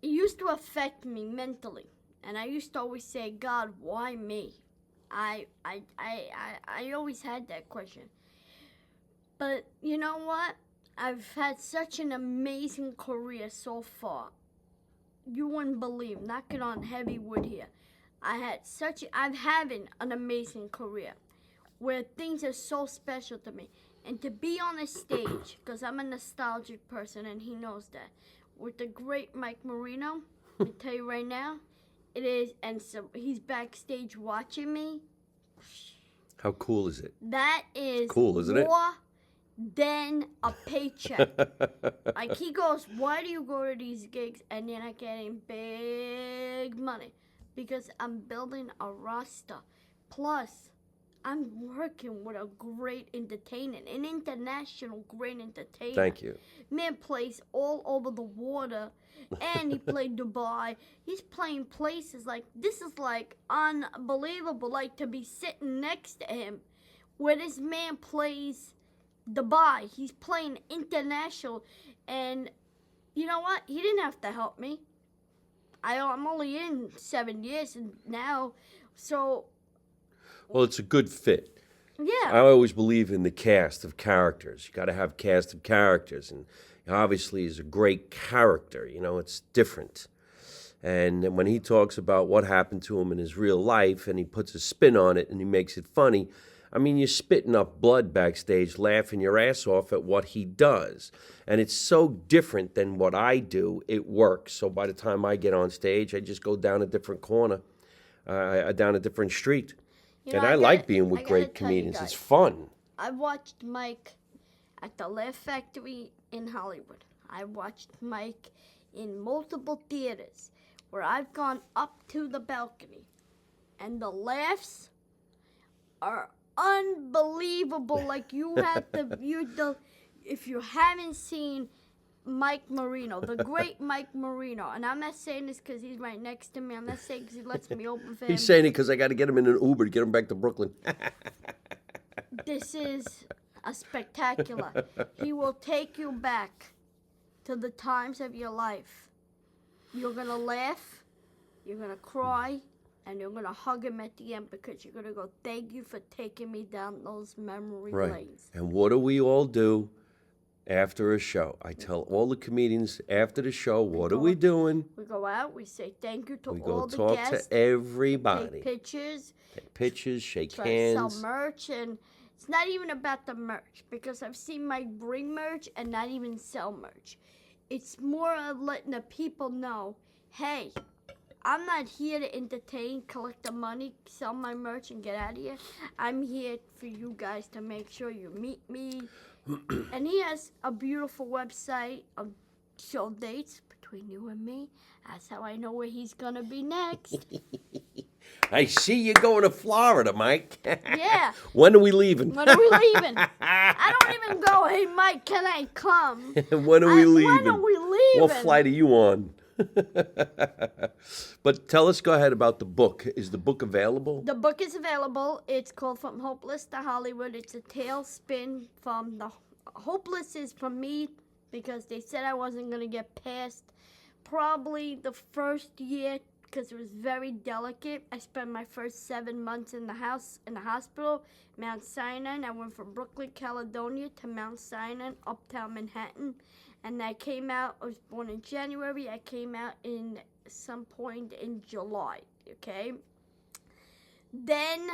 Speaker 2: It used to affect me mentally. And I used to always say, God, why me? I always had that question. But you know what? I've had such an amazing career so far. You wouldn't believe, knocking on heavy wood here. I'm having an amazing career where things are so special to me. And to be on a stage, because I'm a nostalgic person and he knows that, with the great Mike Marino, I tell you right now, it is, and so he's backstage watching me.
Speaker 1: How cool is it?
Speaker 2: That is
Speaker 1: Cool, isn't it?
Speaker 2: more than a paycheck. Like he goes, why do you go to these gigs and you're not getting big money? Because I'm building a roster. Plus, I'm working with a great entertainer, an international great entertainer.
Speaker 1: Thank you.
Speaker 2: Man plays all over the water, and he played Dubai. He's playing places like, this is like unbelievable, like to be sitting next to him, where this man plays Dubai. He's playing international, and you know what? He didn't have to help me. I'm only in 7 years and now, so
Speaker 1: Well, it's a good fit.
Speaker 2: yeah.
Speaker 1: I always believe in the cast of characters. You got to have cast of characters, and obviously he's a great character. You know, it's different. And when he talks about what happened to him in his real life, and he puts a spin on it, and he makes it funny, I mean, you're spitting up blood backstage, laughing your ass off at what he does. And it's so different than what I do, it works. So by the time I get on stage, I just go down a different corner, down a different street.
Speaker 2: You know,
Speaker 1: And I like being with great comedians. It's fun.
Speaker 2: I watched Mike at the Laugh Factory in Hollywood. I watched Mike in multiple theaters where I've gone up to the balcony, and the laughs are unbelievable. Like you have to, if you haven't seen Mike Marino, the great Mike Marino, and I'm not saying this because he's right next to me. I'm not saying because he lets me open for him.
Speaker 1: He's saying it because I got to get him in an Uber to get him back to Brooklyn.
Speaker 2: This is a spectacular. He will take you back to the times of your life. You're going to laugh, you're going to cry, and you're going to hug him at the end because you're going to go, thank you for taking me down those memory lanes.
Speaker 1: And what do we all do after a show? I tell all the comedians after the show, what are we doing?
Speaker 2: We go out, we say thank you to
Speaker 1: We
Speaker 2: all
Speaker 1: go
Speaker 2: the
Speaker 1: talk
Speaker 2: guests.
Speaker 1: to everybody.
Speaker 2: Take pictures.
Speaker 1: Take pictures, shake
Speaker 2: Try to
Speaker 1: hands.
Speaker 2: sell merch, and it's not even about the merch because I've seen Mike bring merch and not even sell merch. It's more of letting the people know, hey, I'm not here to entertain, collect the money, sell my merch, and get out of here. I'm here for you guys to make sure you meet me. And he has a beautiful website of show dates between you and me. That's how I know where he's going to be next.
Speaker 1: I see you going to Florida, Mike.
Speaker 2: Yeah.
Speaker 1: When are we leaving?
Speaker 2: When are we leaving? I don't even go, hey, Mike, can I come?
Speaker 1: When are we leaving?
Speaker 2: When are we leaving?
Speaker 1: What flight are you on? But tell us, go ahead, about the book. Is the book available?
Speaker 2: The book is available. It's called From Hopeless to Hollywood. It's a tailspin from the hopeless is from me because they said I wasn't going to get past probably the first year because it was very delicate. I spent my first 7 months in the hospital, Mount Sinai. I went from Brooklyn, Caledonia to Mount Sinai, uptown Manhattan. And I came out, I was born in January. I came out in some point in July, okay? Then,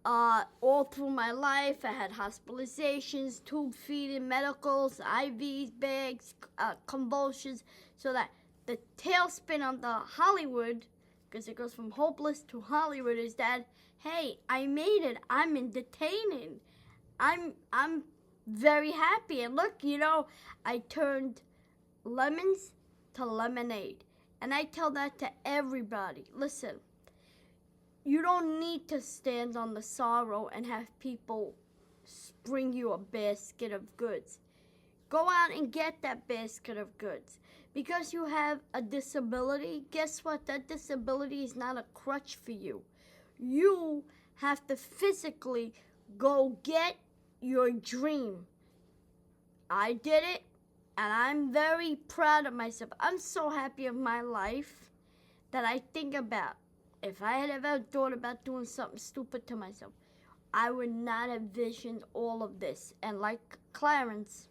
Speaker 2: all through my life, I had hospitalizations, tube feeding, medicals, IVs, bags, convulsions, so that the tailspin on the Hollywood, because it goes from hopeless to Hollywood, is that, hey, I made it. I'm entertaining. I'm very happy. And look, you know, I turned lemons to lemonade. And I tell that to everybody. Listen, you don't need to stand on the sorrow and have people bring you a basket of goods. Go out and get that basket of goods. Because you have a disability, guess what? That disability is not a crutch for you. You have to physically go get your dream. I did it, and I'm very proud of myself. I'm so happy of my life that I think about. If I had ever thought about doing something stupid to myself, I would not have visioned all of this. And like Clarence,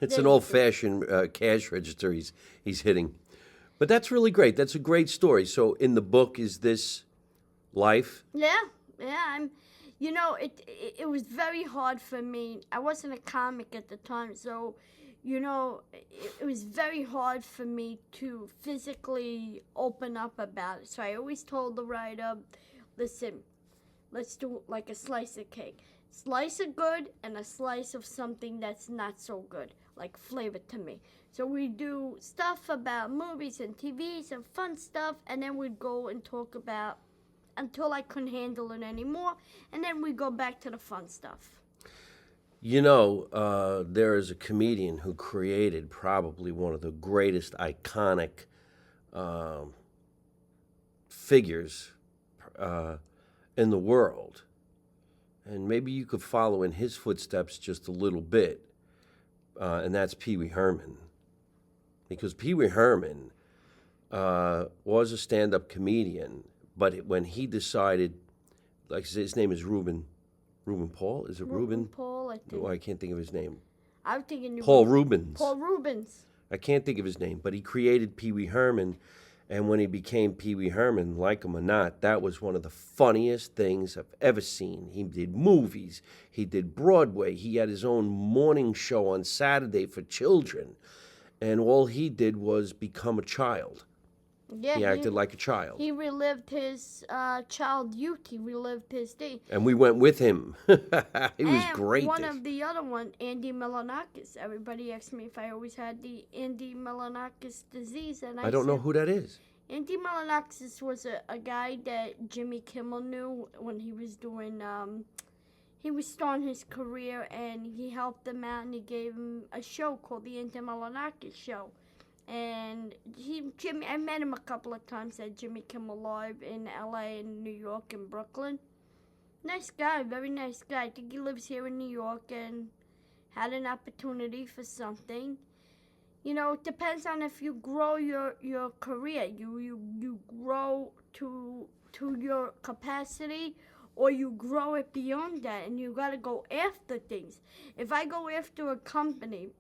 Speaker 1: It's an old-fashioned cash register he's hitting. But that's really great. That's a great story. So in the book, is this life?
Speaker 2: yeah, it was very hard for me. I wasn't a comic at the time, so it was very hard for me to physically open up about it. So I always told the writer, listen, let's do like a slice of cake. Slice of good and a slice of something that's not so good, like flavor to me. So we do stuff about movies and TVs and fun stuff, and then we'd go and talk about until I couldn't handle it anymore, and then we go back to the fun stuff.
Speaker 1: There is a comedian who created probably one of the greatest iconic figures in the world. And maybe you could follow in his footsteps just a little bit, and that's Pee Wee Herman. Because Pee Wee Herman was a stand-up comedian, but when he decided, like his name is Reuben Paul? Is it Reuben?
Speaker 2: Paul, I think.
Speaker 1: Oh, I can't think of his name.
Speaker 2: I'm thinking
Speaker 1: Paul Rubens.
Speaker 2: Paul Rubens.
Speaker 1: I can't think of his name, but he created Pee Wee Herman, and when he became Pee Wee Herman, like him or not, that was one of the funniest things I've ever seen. He did movies, he did Broadway, he had his own morning show on Saturday for children, and all he did was become a child.
Speaker 2: Yeah,
Speaker 1: He acted like a child.
Speaker 2: He relived his child youth. He relived his day.
Speaker 1: And we went with him. He was great.
Speaker 2: One of the other one, Andy Milonakis. Everybody asked me if I always had the Andy Milonakis disease, and
Speaker 1: I don't know who that is.
Speaker 2: Andy Milonakis was a guy that Jimmy Kimmel knew when he was doing. He was starting his career, and he helped him out, and he gave him a show called the Andy Milonakis Show. And I met him a couple of times at Jimmy Kimmel Live in LA and New York and Brooklyn. Nice guy, very nice guy. I think he lives here in New York and had an opportunity for something. It depends on if you grow your career. You grow to your capacity, or you grow it beyond that, and you gotta go after things. If I go after a company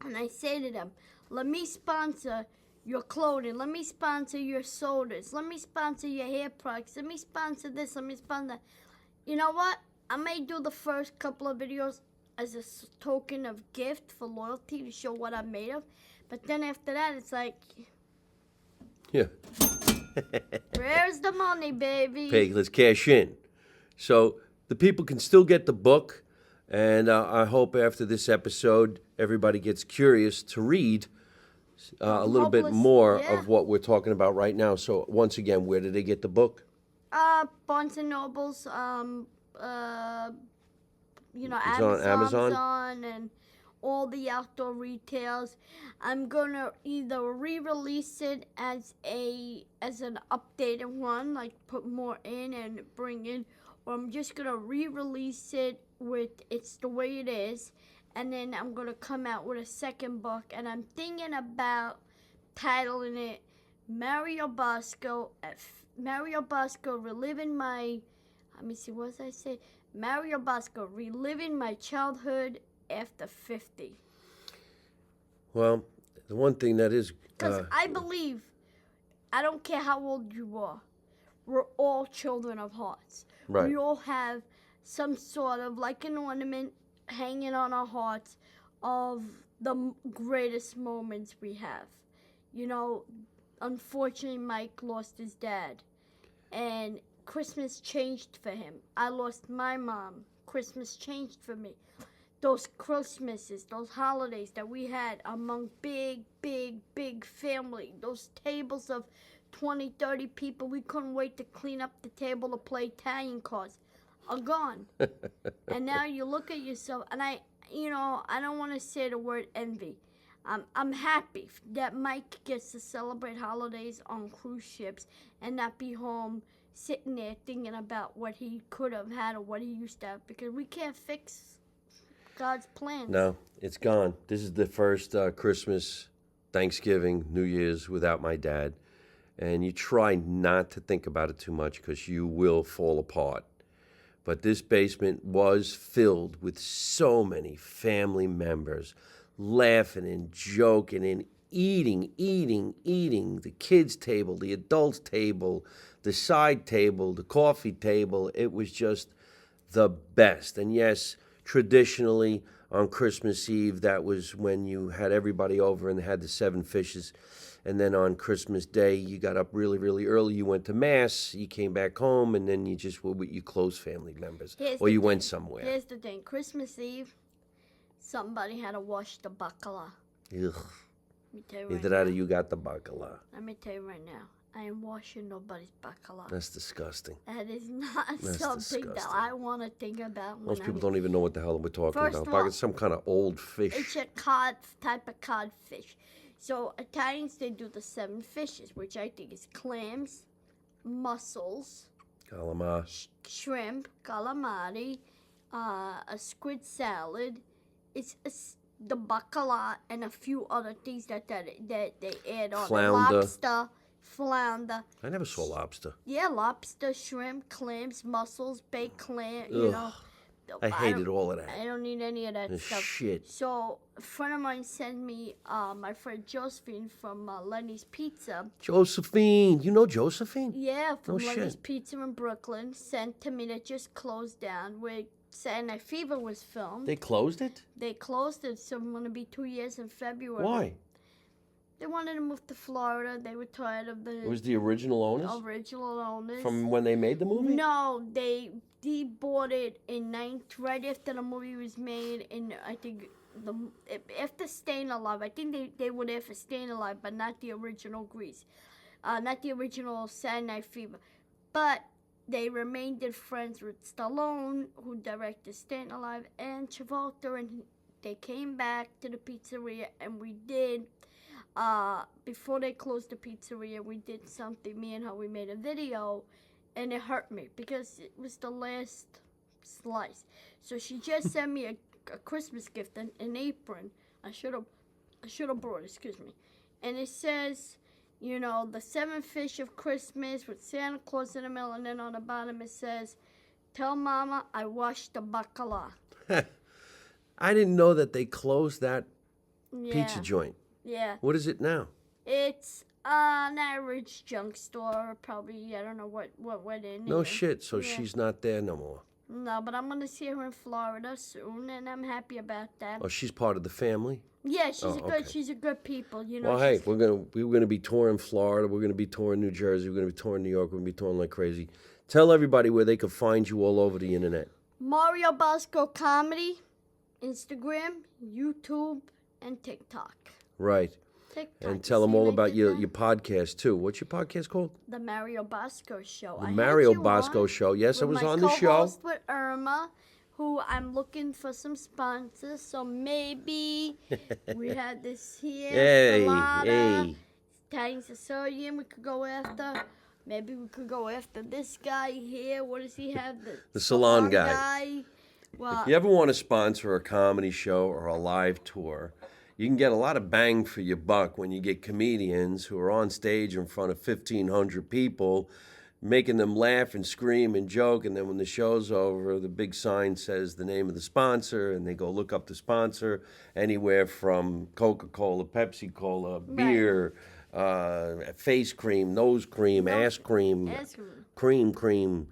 Speaker 2: and I say to them, let me sponsor your clothing, let me sponsor your sodas, let me sponsor your hair products, let me sponsor this, let me sponsor that. You know what? I may do the first couple of videos as a token of gift for loyalty to show what I'm made of. But then after that, it's like,
Speaker 1: yeah.
Speaker 2: Where's the money, baby?
Speaker 1: Hey, let's cash in. So the people can still get the book, and I hope after this episode, everybody gets curious to read a little bit more of what we're talking about right now. So once again, where did they get the book?
Speaker 2: Barnes and Nobles,
Speaker 1: It's on
Speaker 2: Amazon and all the outdoor retails. I'm gonna either re-release it as an updated one, like put more in and bring in, or I'm just gonna re-release it with It's the Way It Is, and then I'm gonna come out with a second book, and I'm thinking about titling it Mario Bosco reliving my. Let me see, what did I say? Mario Bosco reliving my childhood after 50.
Speaker 1: Well, the one thing that is...
Speaker 2: Because I believe, I don't care how old you are, we're all children of hearts.
Speaker 1: Right.
Speaker 2: We all have some sort of, like an ornament hanging on our hearts of the greatest moments we have. Unfortunately, Mike lost his dad, and Christmas changed for him. I lost my mom. Christmas changed for me. Those Christmases, those holidays that we had among big family, those tables of 20, 30 people, we couldn't wait to clean up the table to play Italian cards, are gone. And now you look at yourself, and I don't want to say the word envy. I'm happy that Mike gets to celebrate holidays on cruise ships and not be home sitting there thinking about what he could have had or what he used to have, because we can't fix God's plans.
Speaker 1: No, it's gone. This is the first Christmas, Thanksgiving, New Year's without my dad. And you try not to think about it too much because you will fall apart. But this basement was filled with so many family members laughing and joking and eating. The kids' table, the adults' table, the side table, the coffee table. It was just the best. And yes, traditionally on Christmas Eve, that was when you had everybody over and had the 7 fishes. And then on Christmas Day, you got up really, really early. You went to Mass, you came back home, and then you just were with your close family members. Or you went somewhere.
Speaker 2: Here's the thing. Christmas Eve, somebody had to wash the bacala.
Speaker 1: Ugh.
Speaker 2: Let me tell you right
Speaker 1: Either that or you got the bacala.
Speaker 2: Let me tell you right now. I am washing nobody's bacala.
Speaker 1: That's disgusting.
Speaker 2: That is not
Speaker 1: That's
Speaker 2: something that
Speaker 1: disgusting.
Speaker 2: I want to think about.
Speaker 1: Most people don't even know what the hell we're talking
Speaker 2: First
Speaker 1: about.
Speaker 2: of all,
Speaker 1: Like it's some kind of old fish.
Speaker 2: It's a type of codfish. So Italians, they do the 7 fishes, which I think is clams, mussels,
Speaker 1: Calamar.
Speaker 2: shrimp, calamari, a squid salad. It's the bacala and a few other things that they add on.
Speaker 1: Flounder.
Speaker 2: Lobster, flounder.
Speaker 1: I never saw lobster.
Speaker 2: Yeah, lobster, shrimp, clams, mussels, baked clam.
Speaker 1: Ugh. I hated all of that.
Speaker 2: I don't need any of that stuff.
Speaker 1: Shit.
Speaker 2: So a friend of mine sent me my friend Josephine from Lenny's Pizza.
Speaker 1: Josephine. You know Josephine?
Speaker 2: Yeah, from
Speaker 1: No
Speaker 2: Lenny's
Speaker 1: shit.
Speaker 2: Pizza in Brooklyn. Sent to me that just closed down where Saturday Night Fever was filmed.
Speaker 1: They closed it?
Speaker 2: They closed it, so I'm going to be 2 years in February.
Speaker 1: Why?
Speaker 2: They wanted to move to Florida. They were tired of
Speaker 1: It
Speaker 2: the
Speaker 1: was the original owners?
Speaker 2: original owners.
Speaker 1: From when they made the movie?
Speaker 2: No, they bought it right after the movie was made. In I think after Staying Alive. I think they were there for Staying Alive, but not the original Grease, not the original Saturday Night Fever. But they remained good friends with Stallone, who directed Staying Alive, and Travolta, and they came back to the pizzeria, and we did. Before they closed the pizzeria, we did something. Me and her, we made a video. And it hurt me because it was the last slice. So she just sent me a Christmas gift, an apron. I should have brought it, excuse me. And it says, you know, the 7 fish of Christmas with Santa Claus in the middle. And then on the bottom it says, tell Mama I washed the bacala.
Speaker 1: I didn't know that they closed that
Speaker 2: Yeah.
Speaker 1: pizza joint.
Speaker 2: Yeah.
Speaker 1: What is it now?
Speaker 2: It's an average junk store, probably. I don't know what went in.
Speaker 1: No
Speaker 2: here.
Speaker 1: shit, so
Speaker 2: Yeah.
Speaker 1: she's not there no more.
Speaker 2: No, but I'm gonna see her in Florida soon, and I'm happy about that.
Speaker 1: Oh, she's part of the family?
Speaker 2: Yeah, she's
Speaker 1: okay.
Speaker 2: She's a good people, you know.
Speaker 1: Well, hey,
Speaker 2: she's-
Speaker 1: we're gonna be touring Florida. We're gonna be touring New Jersey. We're gonna be touring New York. We're gonna be touring like crazy. Tell everybody where they can find you all over the internet.
Speaker 2: Mario Bosco Comedy, Instagram, YouTube, and TikTok.
Speaker 1: Right,
Speaker 2: TikTok.
Speaker 1: and tell them all about your podcast too. What's your podcast called?
Speaker 2: The Mario Bosco Show.
Speaker 1: The
Speaker 2: I had
Speaker 1: Mario
Speaker 2: you
Speaker 1: Bosco
Speaker 2: on
Speaker 1: Show. Yes, I
Speaker 2: with
Speaker 1: was
Speaker 2: my
Speaker 1: on the show.
Speaker 2: co-host with Irma, who I'm looking for some sponsors. So maybe we had this here.
Speaker 1: Hey,
Speaker 2: Salada,
Speaker 1: hey.
Speaker 2: Italian Sicilian. We could go after. Maybe we could go after this guy here. What does he have?
Speaker 1: The salon guy.
Speaker 2: Well,
Speaker 1: If you ever want to sponsor a comedy show or a live tour, you can get a lot of bang for your buck when you get comedians who are on stage in front of 1,500 people, making them laugh and scream and joke. And then when the show's over, the big sign says the name of the sponsor, and they go look up the sponsor, anywhere from Coca-Cola, Pepsi-Cola, beer, face cream, nose cream, ass cream, cream,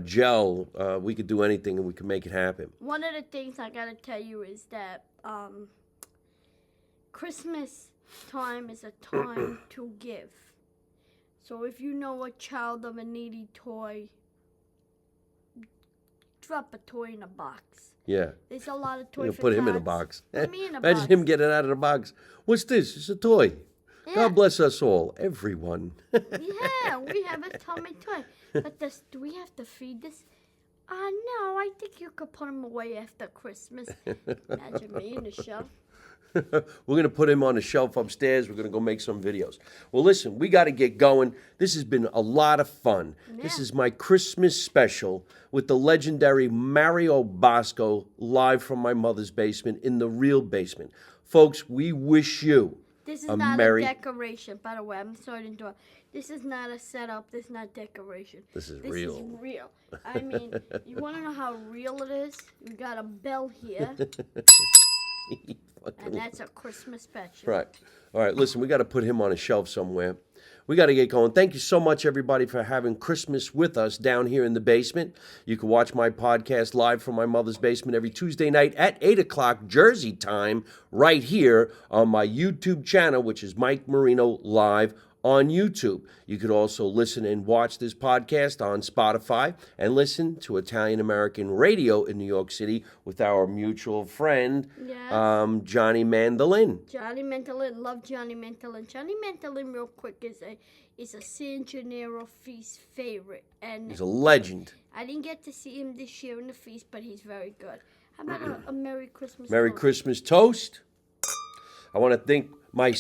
Speaker 1: gel. We could do anything and we could make it happen.
Speaker 2: One of the things I gotta tell you is that Christmas time is a time to give. So if you know a child of a needy toy, drop a toy in a box.
Speaker 1: Yeah.
Speaker 2: There's a lot of
Speaker 1: You
Speaker 2: toys.
Speaker 1: know, put him in a box.
Speaker 2: Put me in a
Speaker 1: Imagine
Speaker 2: box.
Speaker 1: him getting out of the box. What's this? It's a toy.
Speaker 2: Yeah.
Speaker 1: God bless us all, everyone.
Speaker 2: Yeah, we have a tummy toy. But do we have to feed this? No, I think you could put him away after Christmas. Imagine me in the show.
Speaker 1: We're going to put him on the shelf upstairs. We're going to go make some videos. Well, listen, we got to get going. This has been a lot of fun. This
Speaker 2: Yeah.
Speaker 1: is my Christmas special with the legendary Mario Bosco live from my mother's basement in the real basement. Folks, we wish you
Speaker 2: This is
Speaker 1: a
Speaker 2: not
Speaker 1: merry...
Speaker 2: a decoration, by the way. I'm sorry to interrupt. This is not a setup. This is not decoration.
Speaker 1: This is
Speaker 2: This
Speaker 1: real.
Speaker 2: is real. I mean, you want to know how real it is? We got a bell here, and that's a Christmas special.
Speaker 1: Right. All right, listen, we got to put him on a shelf somewhere. We got to get going. Thank you so much, everybody, for having Christmas with us down here in the basement. You can watch my podcast live from my mother's basement every Tuesday night at 8 o'clock Jersey time right here on my YouTube channel, which is Mike Marino Live on YouTube. You could also listen and watch this podcast on Spotify and listen to Italian American Radio in New York City with our mutual friend,
Speaker 2: Yes.
Speaker 1: Johnny Mandolin.
Speaker 2: Johnny Mentolin, love Johnny Mentolin. Johnny Mentolin, real quick, is a San Gennaro Feast favorite, and
Speaker 1: He's a legend.
Speaker 2: I didn't get to see him this year in the feast, but he's very good. How about a Merry Christmas?
Speaker 1: Merry
Speaker 2: toast?
Speaker 1: Christmas toast. I want to thank my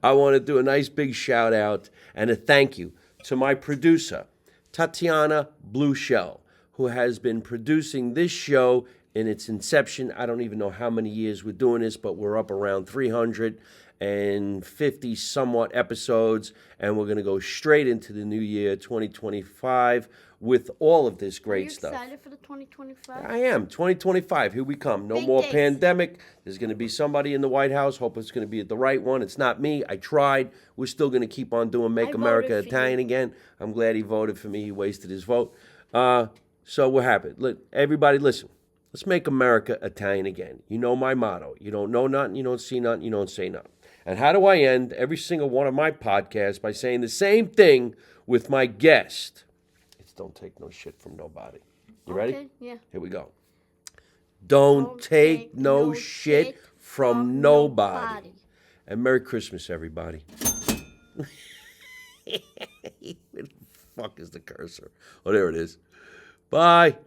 Speaker 1: I want to do a nice big shout out and a thank you to my producer, Tatiana Blueshell, who has been producing this show in its inception. I don't even know how many years we're doing this, but we're up around 350 somewhat episodes, and we're going to go straight into the new year, 2025, with all of this great stuff.
Speaker 2: Are you excited for the 2025?
Speaker 1: I am. 2025, here we come. No
Speaker 2: Big
Speaker 1: more
Speaker 2: days.
Speaker 1: pandemic. There's going to be somebody in the White House. Hope it's going to be the right one. It's not me. I tried. We're still going to keep on doing Make
Speaker 2: I
Speaker 1: America
Speaker 2: voted for
Speaker 1: Italian
Speaker 2: you.
Speaker 1: again. I'm glad he voted for me. He wasted his vote. So we're happy. Everybody listen. Let's make America Italian again. You know my motto. You don't know nothing, you don't see nothing, you don't say nothing. And how do I end every single one of my podcasts? By saying the same thing with my guest. It's don't take no shit from nobody. You ready?
Speaker 2: Okay, yeah.
Speaker 1: Here we go. Don't take no shit from nobody. And Merry Christmas, everybody. Where the fuck is the cursor? Oh, there it is. Bye.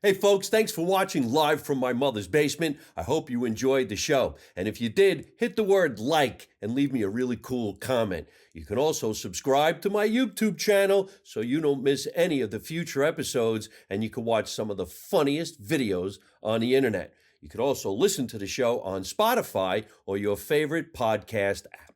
Speaker 1: Hey folks, thanks for watching live from my mother's basement. I hope you enjoyed the show. And if you did, hit the word like and leave me a really cool comment. You can also subscribe to my YouTube channel so you don't miss any of the future episodes, and you can watch some of the funniest videos on the internet. You can also listen to the show on Spotify or your favorite podcast app.